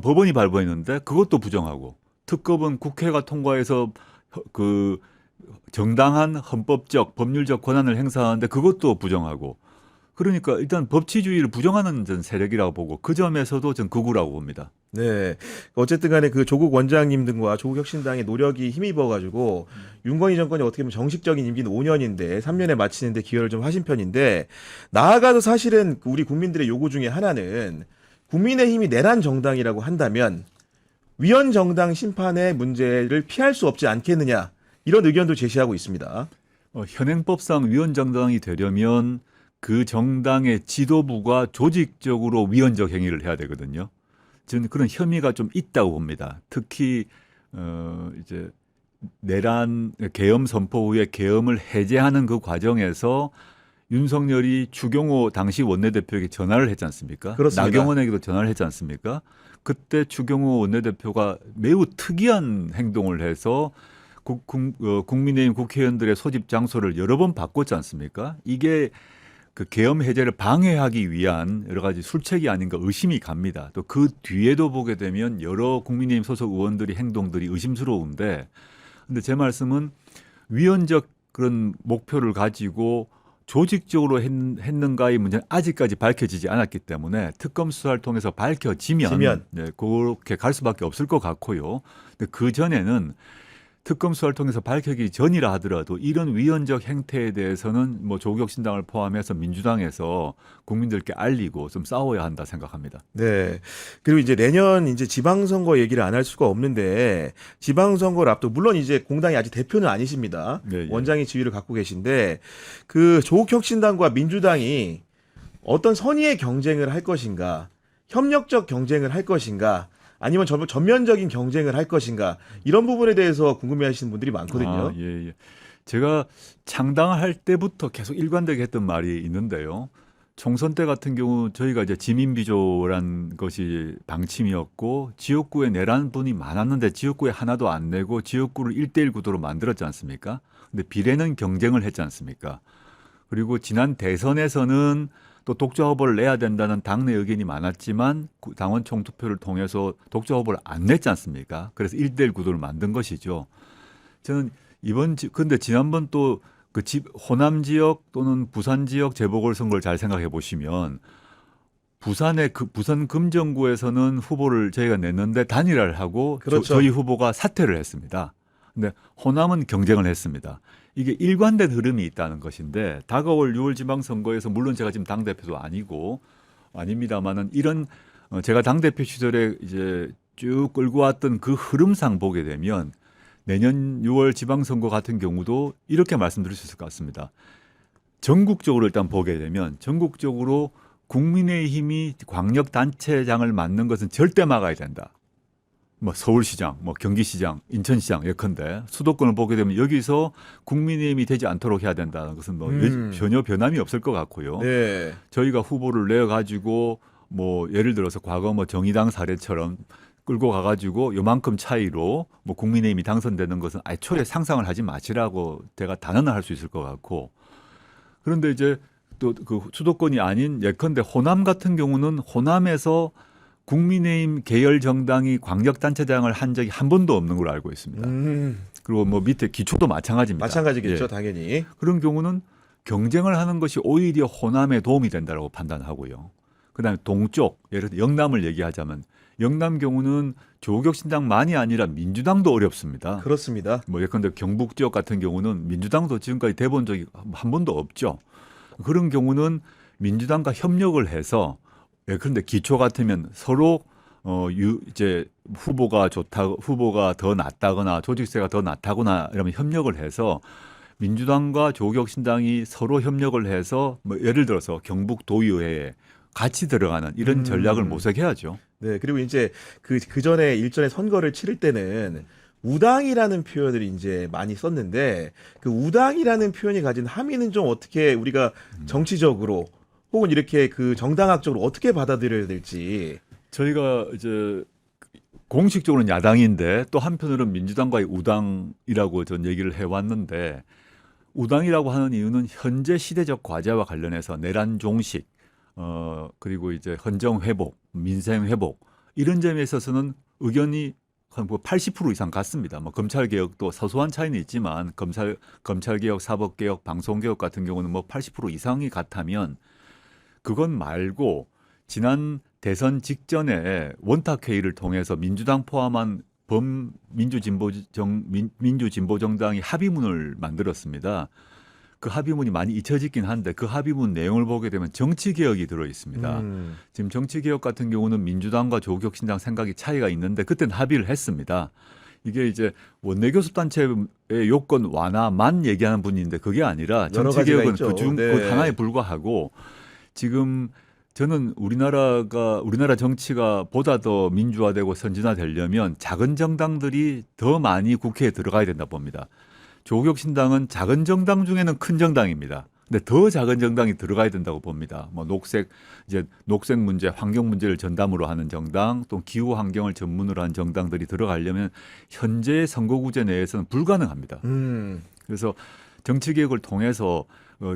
법원이 발부했는데 그것도 부정하고 특검은 국회가 통과해서 그 정당한 헌법적 법률적 권한을 행사하는데 그것도 부정하고 그러니까 일단 법치주의를 부정하는 전 세력이라고 보고 그 점에서도 전 극우라고 봅니다. 네. 어쨌든 간에 그 조국 원장님 등과 조국 혁신당의 노력이 힘입어가지고 윤건희 정권이 어떻게 보면 정식적인 임기는 5년인데 3년에 마치는데 기여를 좀 하신 편인데 나아가서 사실은 우리 국민들의 요구 중에 하나는 국민의힘이 내란 정당이라고 한다면 위헌 정당 심판의 문제를 피할 수 없지 않겠느냐 이런 의견도 제시하고 있습니다. 현행법상 위헌정당이 되려면 그 정당의 지도부가 조직적으로 위헌적 행위를 해야 되거든요. 저는 그런 혐의가 좀 있다고 봅니다. 특히 이제 내란 계엄 선포 후에 계엄을 해제하는 그 과정에서 윤석열이 추경호 당시 원내대표에게 전화를 했지 않습니까? 그렇습니다. 나경원에게도 전화를 했지 않습니까? 그때 추경호 원내대표가 매우 특이한 행동을 해서 국민의힘 국회의원들의 소집 장소를 여러 번 바꿨지 않습니까? 이게 그 계엄 해제를 방해하기 위한 여러 가지 술책이 아닌가 의심이 갑니다. 또 그 뒤에도 보게 되면 여러 국민의힘 소속 의원들이 행동들이 의심스러운데, 근데 제 말씀은 위헌적 그런 목표를 가지고 조직적으로 했는가의 문제는 아직까지 밝혀지지 않았기 때문에 특검 수사를 통해서 밝혀지면 네, 그렇게 갈 수밖에 없을 것 같고요. 근데 그 전에는 특검 수사를 통해서 밝혀지기 전이라 하더라도 이런 위헌적 행태에 대해서는 뭐 조국 신당을 포함해서 민주당에서 국민들께 알리고 좀 싸워야 한다 생각합니다. 네. 그리고 이제 내년 이제 지방선거 얘기를 안 할 수가 없는데 지방선거를 앞두고 물론 이제 공당이 아직 대표는 아니십니다. 네, 예. 원장이 지위를 갖고 계신데 그 조국혁신당과 민주당이 어떤 선의의 경쟁을 할 것인가, 협력적 경쟁을 할 것인가, 아니면 전면적인 경쟁을 할 것인가 이런 부분에 대해서 궁금해하시는 분들이 많거든요. 예. 제가 창당할 때부터 계속 일관되게 했던 말이 있는데요. 총선 때 같은 경우 저희가 이제 지민비조란 것이 방침이었고 지역구에 내라는 분이 많았는데 지역구에 하나도 안 내고 지역구를 1대1 구도로 만들었지 않습니까? 근데 비례는 경쟁을 했지 않습니까? 그리고 지난 대선에서는 또 독자 후보를 내야 된다는 당내 의견이 많았지만 당원 총투표를 통해서 독자 후보를 안 냈지 않습니까? 그래서 1대1 구도를 만든 것이죠. 저는 근데 지난번 또 그 호남 지역 또는 부산 지역 재보궐선거를 잘 생각해 보시면 부산의 부산 금정구에서는 후보를 저희가 냈는데 단일화를 하고 그렇죠. 저희 후보가 사퇴를 했습니다. 근데 호남은 경쟁을 했습니다. 이게 일관된 흐름이 있다는 것인데 다가올 6월 지방선거에서 물론 제가 지금 당대표도 아닙니다만은 이런 제가 당대표 시절에 이제 쭉 끌고 왔던 그 흐름상 보게 되면 내년 6월 지방선거 같은 경우도 이렇게 말씀드릴 수 있을 것 같습니다. 전국적으로 일단 보게 되면 전국적으로 국민의힘이 광역단체장을 맡는 것은 절대 막아야 된다. 뭐 서울시장, 뭐 경기시장, 인천시장 예컨대 수도권을 보게 되면 여기서 국민의힘이 되지 않도록 해야 된다는 것은 뭐 전혀 변함이 없을 것 같고요. 네. 저희가 후보를 내어 가지고 뭐 예를 들어서 과거 뭐 정의당 사례처럼 끌고 가가지고 요만큼 차이로 뭐 국민의힘이 당선되는 것은 애초에 상상을 하지 마시라고 제가 단언을 할 수 있을 것 같고, 그런데 이제 또 그 수도권이 아닌 예컨대 호남 같은 경우는 호남에서 국민의힘 계열 정당이 광역단체장을 한 적이 한 번도 없는 걸로 알고 있습니다. 그리고 뭐 밑에 기초도 마찬가지입니다. 마찬가지겠죠, 예. 당연히. 그런 경우는 경쟁을 하는 것이 오히려 호남에 도움이 된다고 판단하고요. 그다음에 동쪽, 예를 들어 영남을 얘기하자면 영남 경우는 조국혁신당만이 아니라 민주당도 어렵습니다. 그렇습니다. 뭐 예컨대 경북 지역 같은 경우는 민주당도 지금까지 돼본 적이 한 번도 없죠. 그런 경우는 민주당과 협력을 해서 그런데 기초 같으면 서로 이제 후보가 더 낫다거나 조직세가 더 낫다거나 이러면 협력을 해서 민주당과 조국혁신당이 서로 협력을 해서 뭐 예를 들어서 경북 도의회에 같이 들어가는 이런 전략을 모색해야죠. 네, 그리고 이제 그 전에 일전에 선거를 치를 때는 우당이라는 표현을 이제 많이 썼는데 그 우당이라는 표현이 가진 함의는 좀 어떻게 우리가 정치적으로 혹은 이렇게 그 정당학적으로 어떻게 받아들여야 될지. 저희가 이제 공식적으로는 야당인데 또 한편으로는 민주당과의 우당이라고 전 얘기를 해왔는데, 우당이라고 하는 이유는 현재 시대적 과제와 관련해서 내란 종식, 그리고 이제 헌정 회복, 민생 회복 이런 점에 있어서는 의견이 한 80% 이상 같습니다. 뭐 검찰 개혁도 소소한 차이는 있지만 검찰 개혁, 사법 개혁, 방송 개혁 같은 경우는 뭐 80% 이상이 같다면, 그건 말고 지난 대선 직전에 원탁회의를 통해서 민주당 포함한 민주진보정당이 합의문을 만들었습니다. 그 합의문이 많이 잊혀지긴 한데 그 합의문 내용을 보게 되면 정치 개혁이 들어 있습니다. 지금 정치 개혁 같은 경우는 민주당과 조국혁신당 생각이 차이가 있는데 그때는 합의를 했습니다. 이게 이제 원내 교섭단체의 요건 완화만 얘기하는 분인데 그게 아니라 여러 정치 가지가 개혁은 있죠. 그중 네. 그 하나에 불과하고 지금 저는 우리나라 정치가 보다 더 민주화되고 선진화되려면 작은 정당들이 더 많이 국회에 들어가야 된다 봅니다. 조국혁신당은 작은 정당 중에는 큰 정당입니다. 근데 더 작은 정당이 들어가야 된다고 봅니다. 뭐 녹색 문제, 환경 문제를 전담으로 하는 정당, 또 기후 환경을 전문으로 한 정당들이 들어가려면 현재 선거구제 내에서는 불가능합니다. 그래서 정치 개혁을 통해서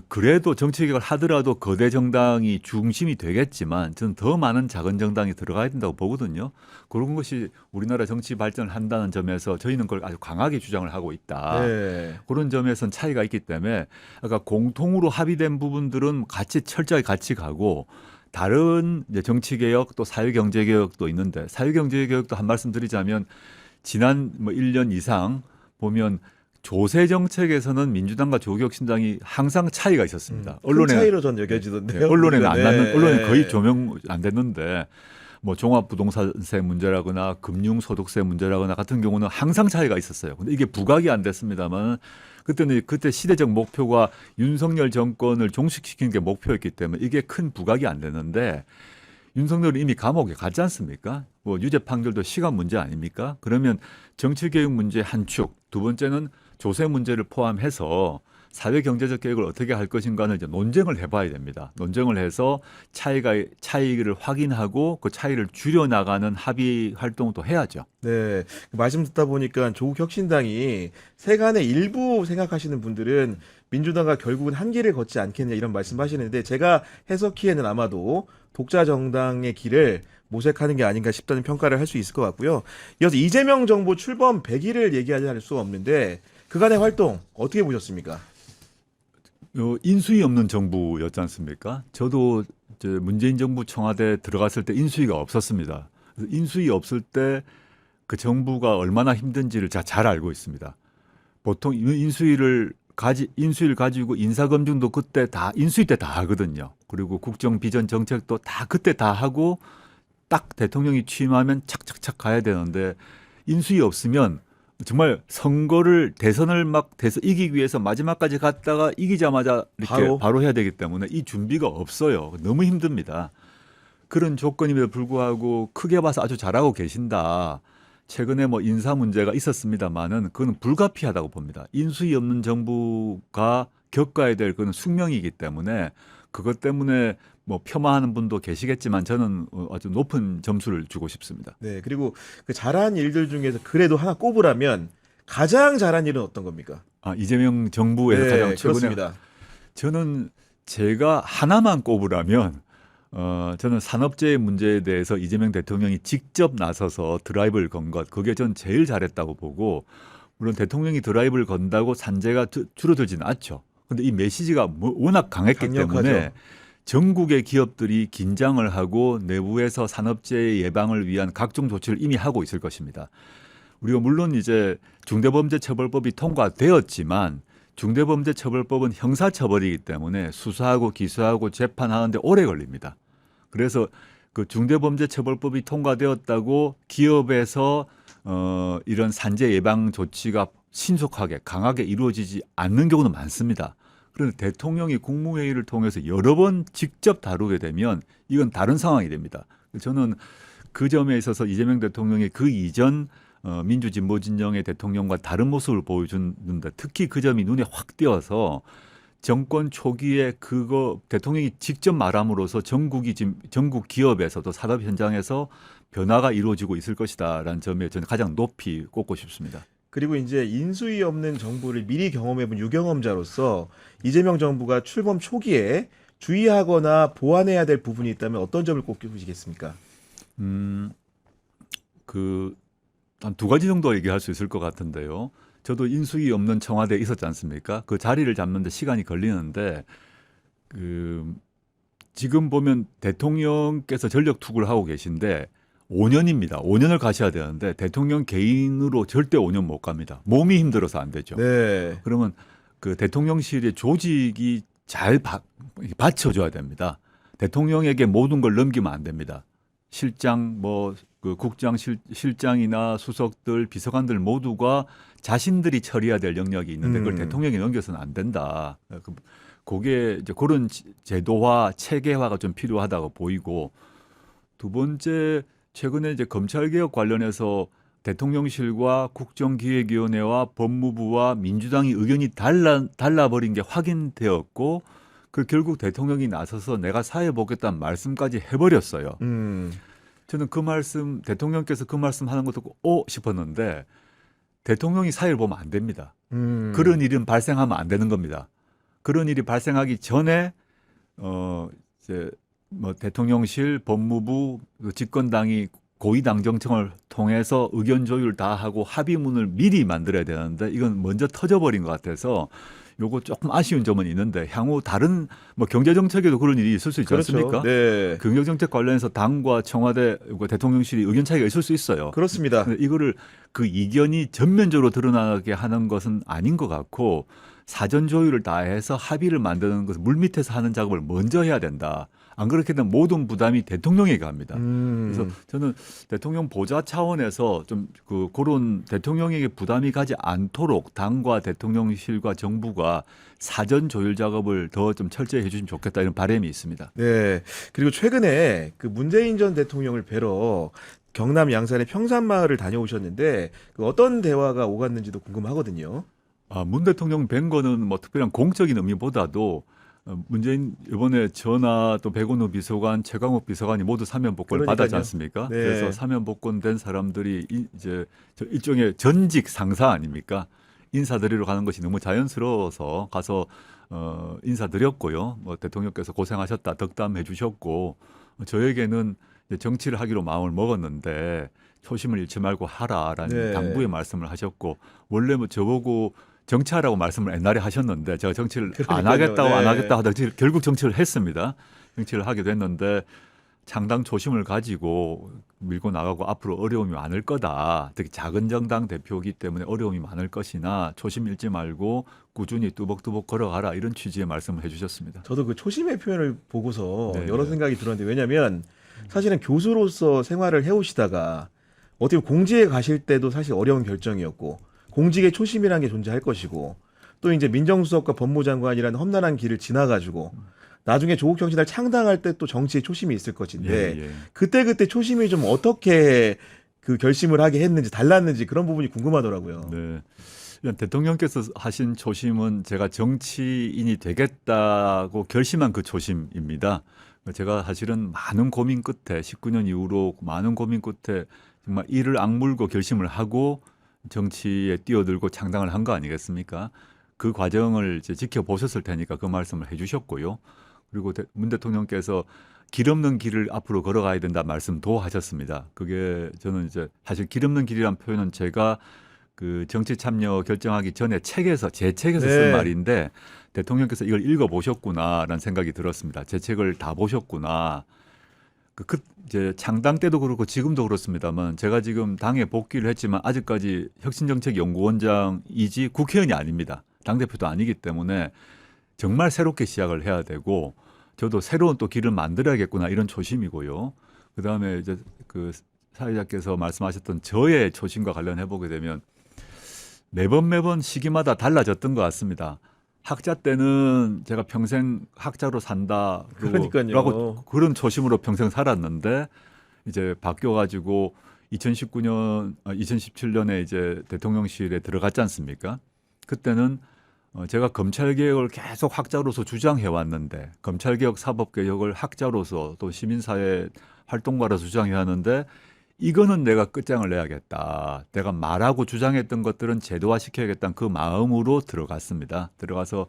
그래도 정치 개혁을 하더라도 거대 정당이 중심이 되겠지만 저는 더 많은 작은 정당이 들어가야 된다고 보거든요. 그런 것이 우리나라 정치 발전을 한다는 점에서 저희는 그걸 아주 강하게 주장을 하고 있다. 네. 그런 점에서는 차이가 있기 때문에 아까 공통으로 합의된 부분들은 같이 철저히 같이 가고 다른 이제 정치 개혁 또 사회 경제 개혁도 있는데 사회 경제 개혁도 한 말씀 드리자면 지난 뭐 1년 이상 보면 조세 정책에서는 민주당과 조국혁신당이 항상 차이가 있었습니다. 큰 차이로 전 여겨지던데요. 언론에는 안 네. 났는 언론에 거의 조명 안 됐는데 뭐 종합부동산세 문제라거나 금융소득세 문제라거나 같은 경우는 항상 차이가 있었어요. 근데 이게 부각이 안 됐습니다만 그때 시대적 목표가 윤석열 정권을 종식시키는 게 목표였기 때문에 이게 큰 부각이 안 됐는데 윤석열은 이미 감옥에 갔지 않습니까? 뭐 유죄 판결도 시간 문제 아닙니까? 그러면 정치개혁 문제 한 축, 두 번째는 조세 문제를 포함해서 사회 경제적 개혁을 어떻게 할 것인가는 이제 논쟁을 해봐야 됩니다. 논쟁을 해서 차이를 확인하고 그 차이를 줄여 나가는 합의 활동도 해야죠. 네, 말씀 듣다 보니까 조국 혁신당이 세간의 일부 생각하시는 분들은 민주당과 결국은 한계를 걷지 않겠냐 이런 말씀하시는데 제가 해석키에는 아마도 독자 정당의 길을 모색하는 게 아닌가 싶다는 평가를 할 수 있을 것 같고요. 이어서 이재명 정부 출범 100일을 얘기하지 않을 수가 없는데 그간의 활동 어떻게 보셨습니까? 인수위 없는 정부였지 않습니까? 저도 이제 문재인 정부 청와대 들어갔을 때 인수위가 없었습니다. 그래서 인수위 없을 때 그 정부가 얼마나 힘든지를 제가 잘 알고 있습니다. 보통 인수위를 가지고 인사검증도 그때 다 인수위 때 다 하거든요. 그리고 국정 비전 정책도 다 그때 다 하고 딱 대통령이 취임하면 착착착 가야 되는데 인수위 없으면 정말 대선을 이기기 위해서 마지막까지 갔다가 이기자마자 이렇게 바로 해야 되기 때문에 이 준비가 없어요. 너무 힘듭니다. 그런 조건임에도 불구하고 크게 봐서 아주 잘하고 계신다. 최근에 뭐 인사 문제가 있었습니다만은 그건 불가피하다고 봅니다. 인수위 없는 정부가 겪어야 될 그런 숙명이기 때문에 그것 때문에 뭐 폄하하는 분도 계시겠지만 저는 아주 높은 점수를 주고 싶습니다. 네, 그리고 그 잘한 일들 중에서 그래도 하나 꼽으라면 가장 잘한 일은 어떤 겁니까? 이재명 정부에서 가장 최근에 그렇습니다. 저는 제가 하나만 꼽으라면 저는 산업재해 문제에 대해서 이재명 대통령이 직접 나서서 드라이브를 건 것, 그게 전 제일 잘했다고 보고, 물론 대통령이 드라이브를 건다고 산재가 줄어들지는 않죠. 그런데 이 메시지가 워낙 강했기 강력하죠. 때문에 전국의 기업들이 긴장을 하고 내부에서 산업재해 예방을 위한 각종 조치를 이미 하고 있을 것입니다. 우리가 물론 이제 중대범죄처벌법이 통과되었지만 중대범죄처벌법은 형사처벌이기 때문에 수사하고 기소하고 재판하는데 오래 걸립니다. 그래서 그 중대범죄처벌법이 통과되었다고 기업에서 이런 산재 예방 조치가 신속하게 강하게 이루어지지 않는 경우는 많습니다. 그런데 대통령이 국무회의를 통해서 여러 번 직접 다루게 되면 이건 다른 상황이 됩니다. 저는 그 점에 있어서 이재명 대통령이 그 이전 민주진보 진영의 대통령과 다른 모습을 보여주는데 특히 그 점이 눈에 확 띄어서 정권 초기에 그거 대통령이 직접 말함으로써 전국 기업에서도 산업 현장에서 변화가 이루어지고 있을 것이다라는 점에 저는 가장 높이 꼽고 싶습니다. 그리고 이제 인수위 없는 정부를 미리 경험해본 유경험자로서 이재명 정부가 출범 초기에 주의하거나 보완해야 될 부분이 있다면 어떤 점을 꼽으시겠습니까? 한 두 가지 정도 얘기할 수 있을 것 같은데요. 저도 인수위 없는 청와대에 있었지 않습니까? 그 자리를 잡는데 시간이 걸리는데 지금 보면 대통령께서 전력 투구를 하고 계신데 5년입니다. 5년을 가셔야 되는데 대통령 개인으로 절대 5년 못 갑니다. 몸이 힘들어서 안 되죠. 네. 그러면 그 대통령실의 조직이 잘 받쳐줘야 됩니다. 대통령에게 모든 걸 넘기면 안 됩니다. 실장, 그 국장 실장이나 수석들, 비서관들 모두가 자신들이 처리해야 될 영역이 있는데 그걸 대통령이 넘겨서는 안 된다. 그게 이제 그런 제도화, 체계화가 좀 필요하다고 보이고, 두 번째, 최근에 이제 검찰개혁 관련해서 대통령실과 국정기획위원회와 법무부와 민주당이 의견이 달라버린 게 확인되었고, 그 결국 대통령이 나서서 내가 사회 보겠다는 말씀까지 해버렸어요. 저는 그 말씀, 대통령께서 그 말씀 하는 것도 싶었는데, 대통령이 사회를 보면 안 됩니다. 그런 일은 발생하면 안 되는 겁니다. 그런 일이 발생하기 전에 이제 뭐 대통령실, 법무부, 집권당이 고위당정청을 통해서 의견 조율 다 하고 합의문을 미리 만들어야 되는데 이건 먼저 터져버린 것 같아서 요거 조금 아쉬운 점은 있는데 향후 다른 뭐 경제 정책에도 그런 일이 있을 수 있지 그렇죠. 않습니까? 네. 경제 정책 관련해서 당과 청와대, 대통령실이 의견 차이가 있을 수 있어요. 그렇습니다. 근데 이거를 그 이견이 전면적으로 드러나게 하는 것은 아닌 것 같고 사전 조율을 다 해서 합의를 만드는 것을 물밑에서 하는 작업을 먼저 해야 된다. 안 그렇게 되면 모든 부담이 대통령에게 갑니다. 그래서 저는 대통령 보좌 차원에서 좀 그런 대통령에게 부담이 가지 않도록 당과 대통령실과 정부가 사전 조율 작업을 더 좀 철저히 해주시면 좋겠다 이런 바람이 있습니다. 네. 그리고 최근에 그 문재인 전 대통령을 뵈러 경남 양산의 평산마을을 다녀오셨는데 그 어떤 대화가 오갔는지도 궁금하거든요. 문 대통령 뵌 거는 뭐 특별한 공적인 의미보다도 문재인 이번에 전하 또 백운호 비서관, 최강욱 비서관이 모두 사면 복권을 그러니까요. 받았지 않습니까? 네. 그래서 사면 복권된 사람들이 이제 일종의 전직 상사 아닙니까? 인사드리러 가는 것이 너무 자연스러워서 가서 인사드렸고요. 뭐 대통령께서 고생하셨다 덕담해 주셨고 저에게는 이제 정치를 하기로 마음을 먹었는데 초심을 잃지 말고 하라라는 네. 당부의 말씀을 하셨고 원래 뭐 저보고 정치하라고 말씀을 옛날에 하셨는데 제가 정치를 안 그러니까요. 하겠다고 네. 안 하겠다 하다가 결국 정치를 했습니다. 정치를 하게 됐는데 창당 초심을 가지고 밀고 나가고 앞으로 어려움이 많을 거다. 특히 작은 정당 대표이기 때문에 어려움이 많을 것이나 초심 잃지 말고 꾸준히 뚜벅뚜벅 걸어가라 이런 취지의 말씀을 해주셨습니다. 저도 그 초심의 표현을 보고서 네. 여러 생각이 들었는데 왜냐하면 사실은 교수로서 생활을 해오시다가 어떻게 보면 공직에 가실 때도 사실 어려운 결정이었고 공직의 초심이라는 게 존재할 것이고 또 이제 민정수석과 법무장관이라는 험난한 길을 지나가지고 나중에 조국 정치단을 창당할 때 또 정치의 초심이 있을 것인데 예. 그때 초심이 좀 어떻게 그 결심을 하게 했는지 달랐는지 그런 부분이 궁금하더라고요. 네. 일단 대통령께서 하신 초심은 제가 정치인이 되겠다고 결심한 그 초심입니다. 제가 사실은 많은 고민 끝에 19년 이후로 많은 고민 끝에 정말 이를 악물고 결심을 하고 정치에 뛰어들고 창당을 한 거 아니겠습니까? 그 과정을 이제 지켜보셨을 테니까 그 말씀을 해주셨고요. 그리고 문 대통령께서 길 없는 길을 앞으로 걸어가야 된다 말씀도 하셨습니다. 그게 저는 이제 사실 길 없는 길이란 표현은 제가 그 정치 참여 결정하기 전에 제 책에서 쓴 네. 말인데 대통령께서 이걸 읽어보셨구나라는 생각이 들었습니다. 제 책을 다 보셨구나. 이제 창당 때도 그렇고 지금도 그렇습니다만 제가 지금 당에 복귀를 했지만 아직까지 혁신정책연구원장이지 국회의원이 아닙니다. 당대표도 아니기 때문에 정말 새롭게 시작을 해야 되고 저도 새로운 또 길을 만들어야겠구나 이런 초심이고요. 그다음에 이제 그 사회자께서 말씀하셨던 저의 초심과 관련해 보게 되면 매번 시기마다 달라졌던 것 같습니다. 학자 때는 제가 평생 학자로 산다 그러니까요. 라고 그런 초심으로 평생 살았는데 이제 바뀌어가지고 2017년에 이제 대통령실에 들어갔지 않습니까? 그때는 제가 검찰개혁을 계속 학자로서 주장해 왔는데 검찰개혁 사법개혁을 학자로서 또 시민사회 활동가로서 주장해 왔는데 이거는 내가 끝장을 내야겠다. 내가 말하고 주장했던 것들은 제도화시켜야겠다는 그 마음으로 들어갔습니다. 들어가서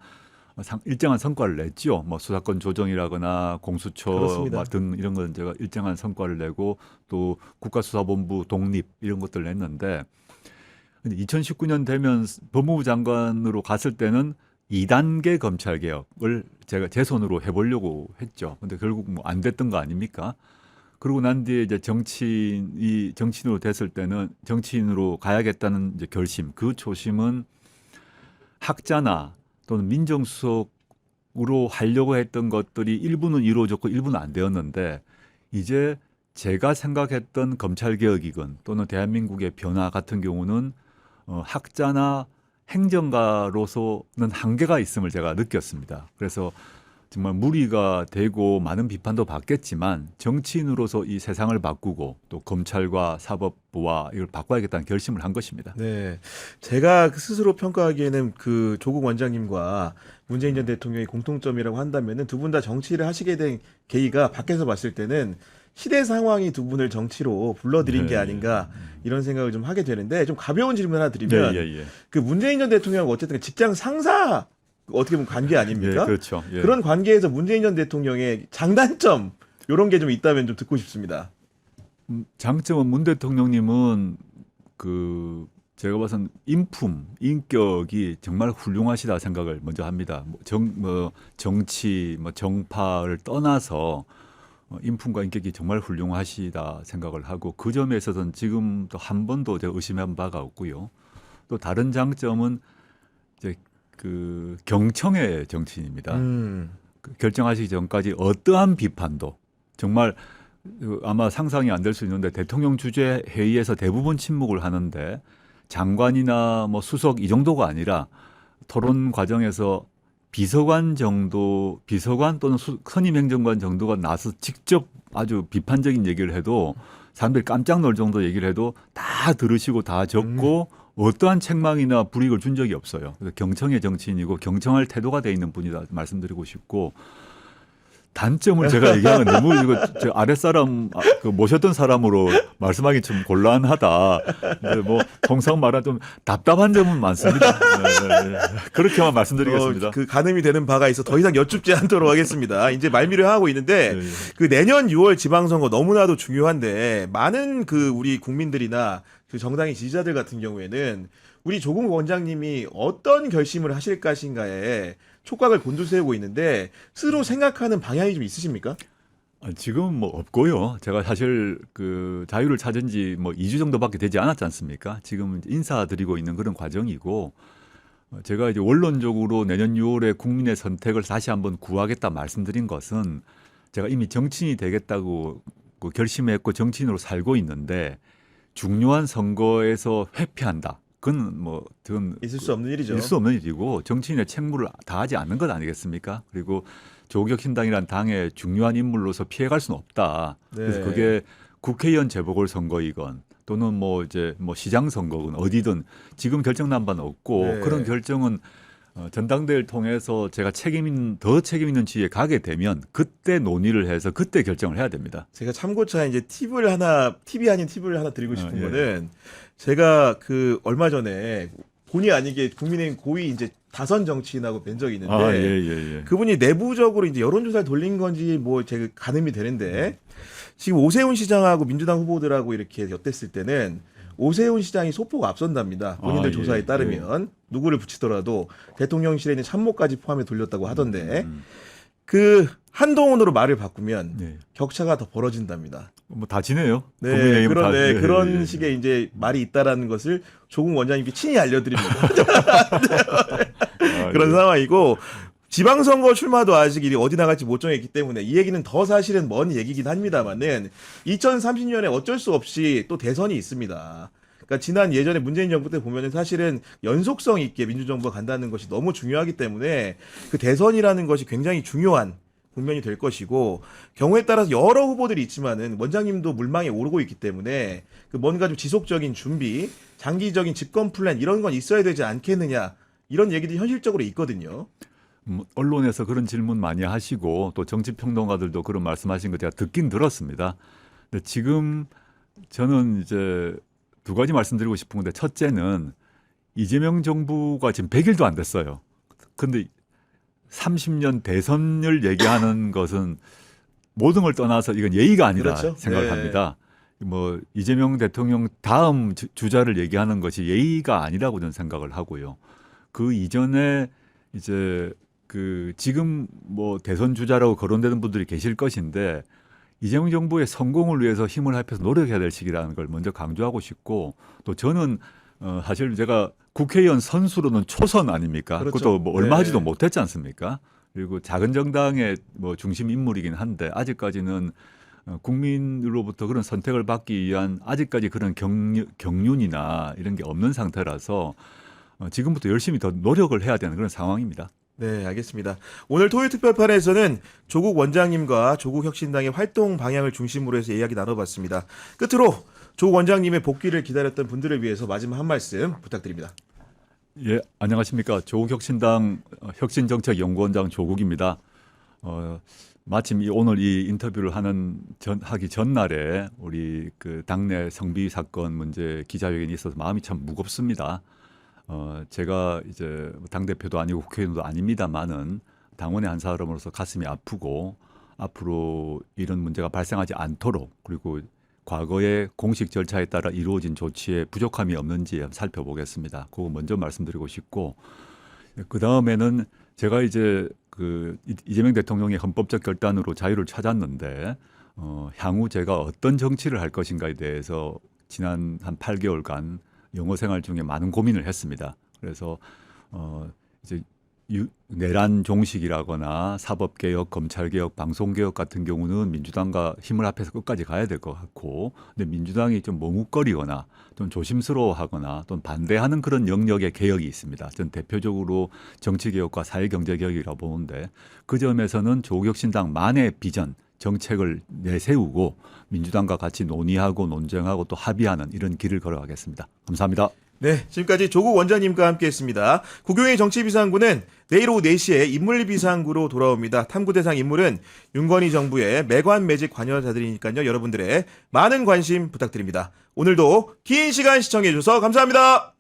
일정한 성과를 냈죠. 뭐 수사권 조정이라거나 공수처 그렇습니다. 등 이런 건 제가 일정한 성과를 내고 또 국가수사본부 독립 이런 것들을 냈는데 2019년 되면 법무부 장관으로 갔을 때는 2단계 검찰 개혁을 제가 제 손으로 해보려고 했죠. 근데 결국 뭐 안 됐던 거 아닙니까? 그러고 난 뒤에 이제 정치인으로 됐을 때는 정치인으로 가야겠다는 이제 결심, 그 초심은 학자나 또는 민정수석으로 하려고 했던 것들이 일부는 이루어졌고 일부는 안 되었는데 이제 제가 생각했던 검찰개혁이건 또는 대한민국의 변화 같은 경우는 학자나 행정가로서는 한계가 있음을 제가 느꼈습니다. 그래서 정말 무리가 되고 많은 비판도 받겠지만 정치인으로서 이 세상을 바꾸고 또 검찰과 사법부와 이걸 바꿔야겠다는 결심을 한 것입니다. 네, 제가 스스로 평가하기에는 그 조국 원장님과 문재인 전 대통령의 공통점이라고 한다면은 두 분 다 정치를 하시게 된 계기가 밖에서 봤을 때는 시대 상황이 두 분을 정치로 불러들인 게 네, 아닌가 이런 생각을 좀 하게 되는데 좀 가벼운 질문 하나 드리면 예. 그 문재인 전 대통령 어쨌든 직장 상사 어떻게 보면 관계 아닙니까? 예, 그렇죠. 예. 그런 관계에서 문재인 전 대통령의 장단점 이런 게 좀 있다면 좀 듣고 싶습니다. 장점은 문 대통령님은 그 제가 봐선 인품, 인격이 정말 훌륭하시다 생각을 먼저 합니다. 정치, 정파를 떠나서 인품과 인격이 정말 훌륭하시다 생각을 하고 그 점에 있어서는 지금도 한 번도 제가 의심한 바가 없고요. 또 다른 장점은 이제 그 경청의 정치인입니다. 그 결정하시기 전까지 어떠한 비판도 정말 아마 상상이 안 될 수 있는데 대통령 주재 회의에서 대부분 침묵을 하는데 장관이나 수석 이 정도가 아니라 토론 과정에서 비서관 또는 선임 행정관 정도가 나서 직접 아주 비판적인 얘기를 해도 사람들이 깜짝 놀 정도 얘기를 해도 다 들으시고 다 적고 어떠한 책망이나 불이익을 준 적이 없어요. 그래서 경청의 정치인이고 경청할 태도가 돼 있는 분이다 말씀드리고 싶고 단점을 제가 얘기하면 너무 이거 저 아랫사람 그 모셨던 사람으로 말씀하기 좀 곤란하다. 근데 통상 말하면 좀 답답한 점은 많습니다. 네. 그렇게만 말씀드리겠습니다. 그 가늠이 되는 바가 있어 더 이상 여쭙지 않도록 하겠습니다. 이제 말미를 하고 있는데 네. 그 내년 6월 지방선거 너무나도 중요한데 많은 그 우리 국민들이나 그 정당의 지지자들 같은 경우에는 우리 조국 원장님이 어떤 결심을 하실 것인가에 촉각을 곤두세우고 있는데 스스로 생각하는 방향이 좀 있으십니까? 지금 없고요. 제가 사실 그 자유를 찾은 지 2주 정도밖에 되지 않았지 않습니까? 지금 인사드리고 있는 그런 과정이고 제가 이제 원론적으로 내년 6월에 국민의 선택을 다시 한번 구하겠다 말씀드린 것은 제가 이미 정치인이 되겠다고 결심했고 정치인으로 살고 있는데 중요한 선거에서 회피한다. 그건 있을 수 없는 일이죠. 있을 수 없는 일이고 정치인의 책무를 다하지 않는 것 아니겠습니까? 그리고 조국혁신당이라는 당의 중요한 인물로서 피해갈 수는 없다. 네. 그래서 그게 국회의원 재보궐선거이건 또는 시장 선거건 어디든 지금 결정난 바는 없고 네. 그런 결정은 전당대회를 통해서 제가 더 책임 있는 지위에 가게 되면 그때 논의를 해서 그때 결정을 해야 됩니다. 제가 참고차 이제 팁이 아닌 팁을 하나 드리고 싶은 예. 거는 제가 그 얼마 전에 본의 아니게 국민의힘 고위 이제 다선 정치인하고 뵌 적이 있는데 예. 그분이 내부적으로 이제 여론조사를 돌린 건지 제가 가늠이 되는데 지금 오세훈 시장하고 민주당 후보들하고 이렇게 엿댔을 때는 오세훈 시장이 소폭 앞선답니다. 본인들 조사에 따르면 누구를 붙이더라도 대통령실에 있는 참모까지 포함해 돌렸다고 하던데 그 한동훈으로 말을 바꾸면 격차가 더 벌어진답니다. 다 지네요. 네, 그런 예. 식의 이제 말이 있다라는 것을 조국 원장님께 친히 알려드립니다. 그런 상황이고 지방선거 출마도 아직 어디 나갈지 못 정했기 때문에 이 얘기는 더 사실은 먼 얘기긴 합니다만은 2030년에 어쩔 수 없이 또 대선이 있습니다. 그러니까 지난 예전에 문재인 정부 때 보면은 사실은 연속성 있게 민주정부가 간다는 것이 너무 중요하기 때문에 그 대선이라는 것이 굉장히 중요한 국면이 될 것이고 경우에 따라서 여러 후보들이 있지만은 원장님도 물망에 오르고 있기 때문에 그 뭔가 좀 지속적인 준비, 장기적인 집권 플랜 이런 건 있어야 되지 않겠느냐 이런 얘기들이 현실적으로 있거든요. 언론에서 그런 질문 많이 하시고 또 정치평론가들도 그런 말씀하신 거 제가 듣긴 들었습니다. 근데 지금 저는 이제 두 가지 말씀드리고 싶은 건데 첫째는 이재명 정부가 지금 100일도 안 됐어요. 근데 30년 대선을 얘기하는 것은 모든 걸 떠나서 이건 예의가 아니다 그렇죠? 생각을 합니다. 이재명 대통령 다음 주자를 얘기하는 것이 예의가 아니라고 저는 생각을 하고요. 그 이전에 이제 지금 대선 주자라고 거론되는 분들이 계실 것인데 이재명 정부의 성공을 위해서 힘을 합해서 노력해야 될 시기라는 걸 먼저 강조하고 싶고 또 저는 사실 제가 국회의원 선수로는 초선 아닙니까? 그렇죠. 그것도 뭐 얼마 네. 하지도 못했지 않습니까? 그리고 작은 정당의 뭐 중심 인물이긴 한데 아직까지는 국민으로부터 그런 선택을 받기 위한 아직까지 그런 경륜이나 이런 게 없는 상태라서 지금부터 열심히 더 노력을 해야 되는 그런 상황입니다. 네, 알겠습니다. 오늘 토요일 특별판에서는 조국 원장님과 조국 혁신당의 활동 방향을 중심으로 해서 이야기 나눠봤습니다. 끝으로 조국 원장님의 복귀를 기다렸던 분들을 위해서 마지막 한 말씀 부탁드립니다. 예, 안녕하십니까. 조국혁신당 혁신정책연구원장 조국입니다. 마침 오늘 이 인터뷰를 하기 전날에 우리 그 당내 성비 사건 문제 기자회견이 있어서 마음이 참 무겁습니다. 제가 이제 당대표도 아니고 국회의원도 아닙니다만은 당원의 한 사람으로서 가슴이 아프고 앞으로 이런 문제가 발생하지 않도록 그리고 과거의 공식 절차에 따라 이루어진 조치에 부족함이 없는지 한번 살펴보겠습니다. 그거 먼저 말씀드리고 싶고 그 다음에는 제가 이제 그 이재명 대통령의 헌법적 결단으로 자유를 찾았는데 향후 제가 어떤 정치를 할 것인가에 대해서 지난 한 8개월간 영어 생활 중에 많은 고민을 했습니다. 그래서 이제 내란 종식이라거나 사법개혁, 검찰개혁, 방송개혁 같은 경우는 민주당과 힘을 합해서 끝까지 가야 될 것 같고 근데 민주당이 좀 머뭇거리거나 좀 조심스러워하거나 또 반대하는 그런 영역의 개혁이 있습니다. 전 대표적으로 정치개혁과 사회경제개혁이라고 보는데 그 점에서는 조국혁신당만의 비전, 정책을 내세우고 민주당과 같이 논의하고 논쟁하고 또 합의하는 이런 길을 걸어가겠습니다. 감사합니다. 네, 지금까지 조국 원장님과 함께했습니다. 국영의 정치비상구는 내일 오후 4시에 인물비상구로 돌아옵니다. 탐구대상 인물은 윤건희 정부의 매관매직 관여자들이니까요. 여러분들의 많은 관심 부탁드립니다. 오늘도 긴 시간 시청해 주셔서 감사합니다.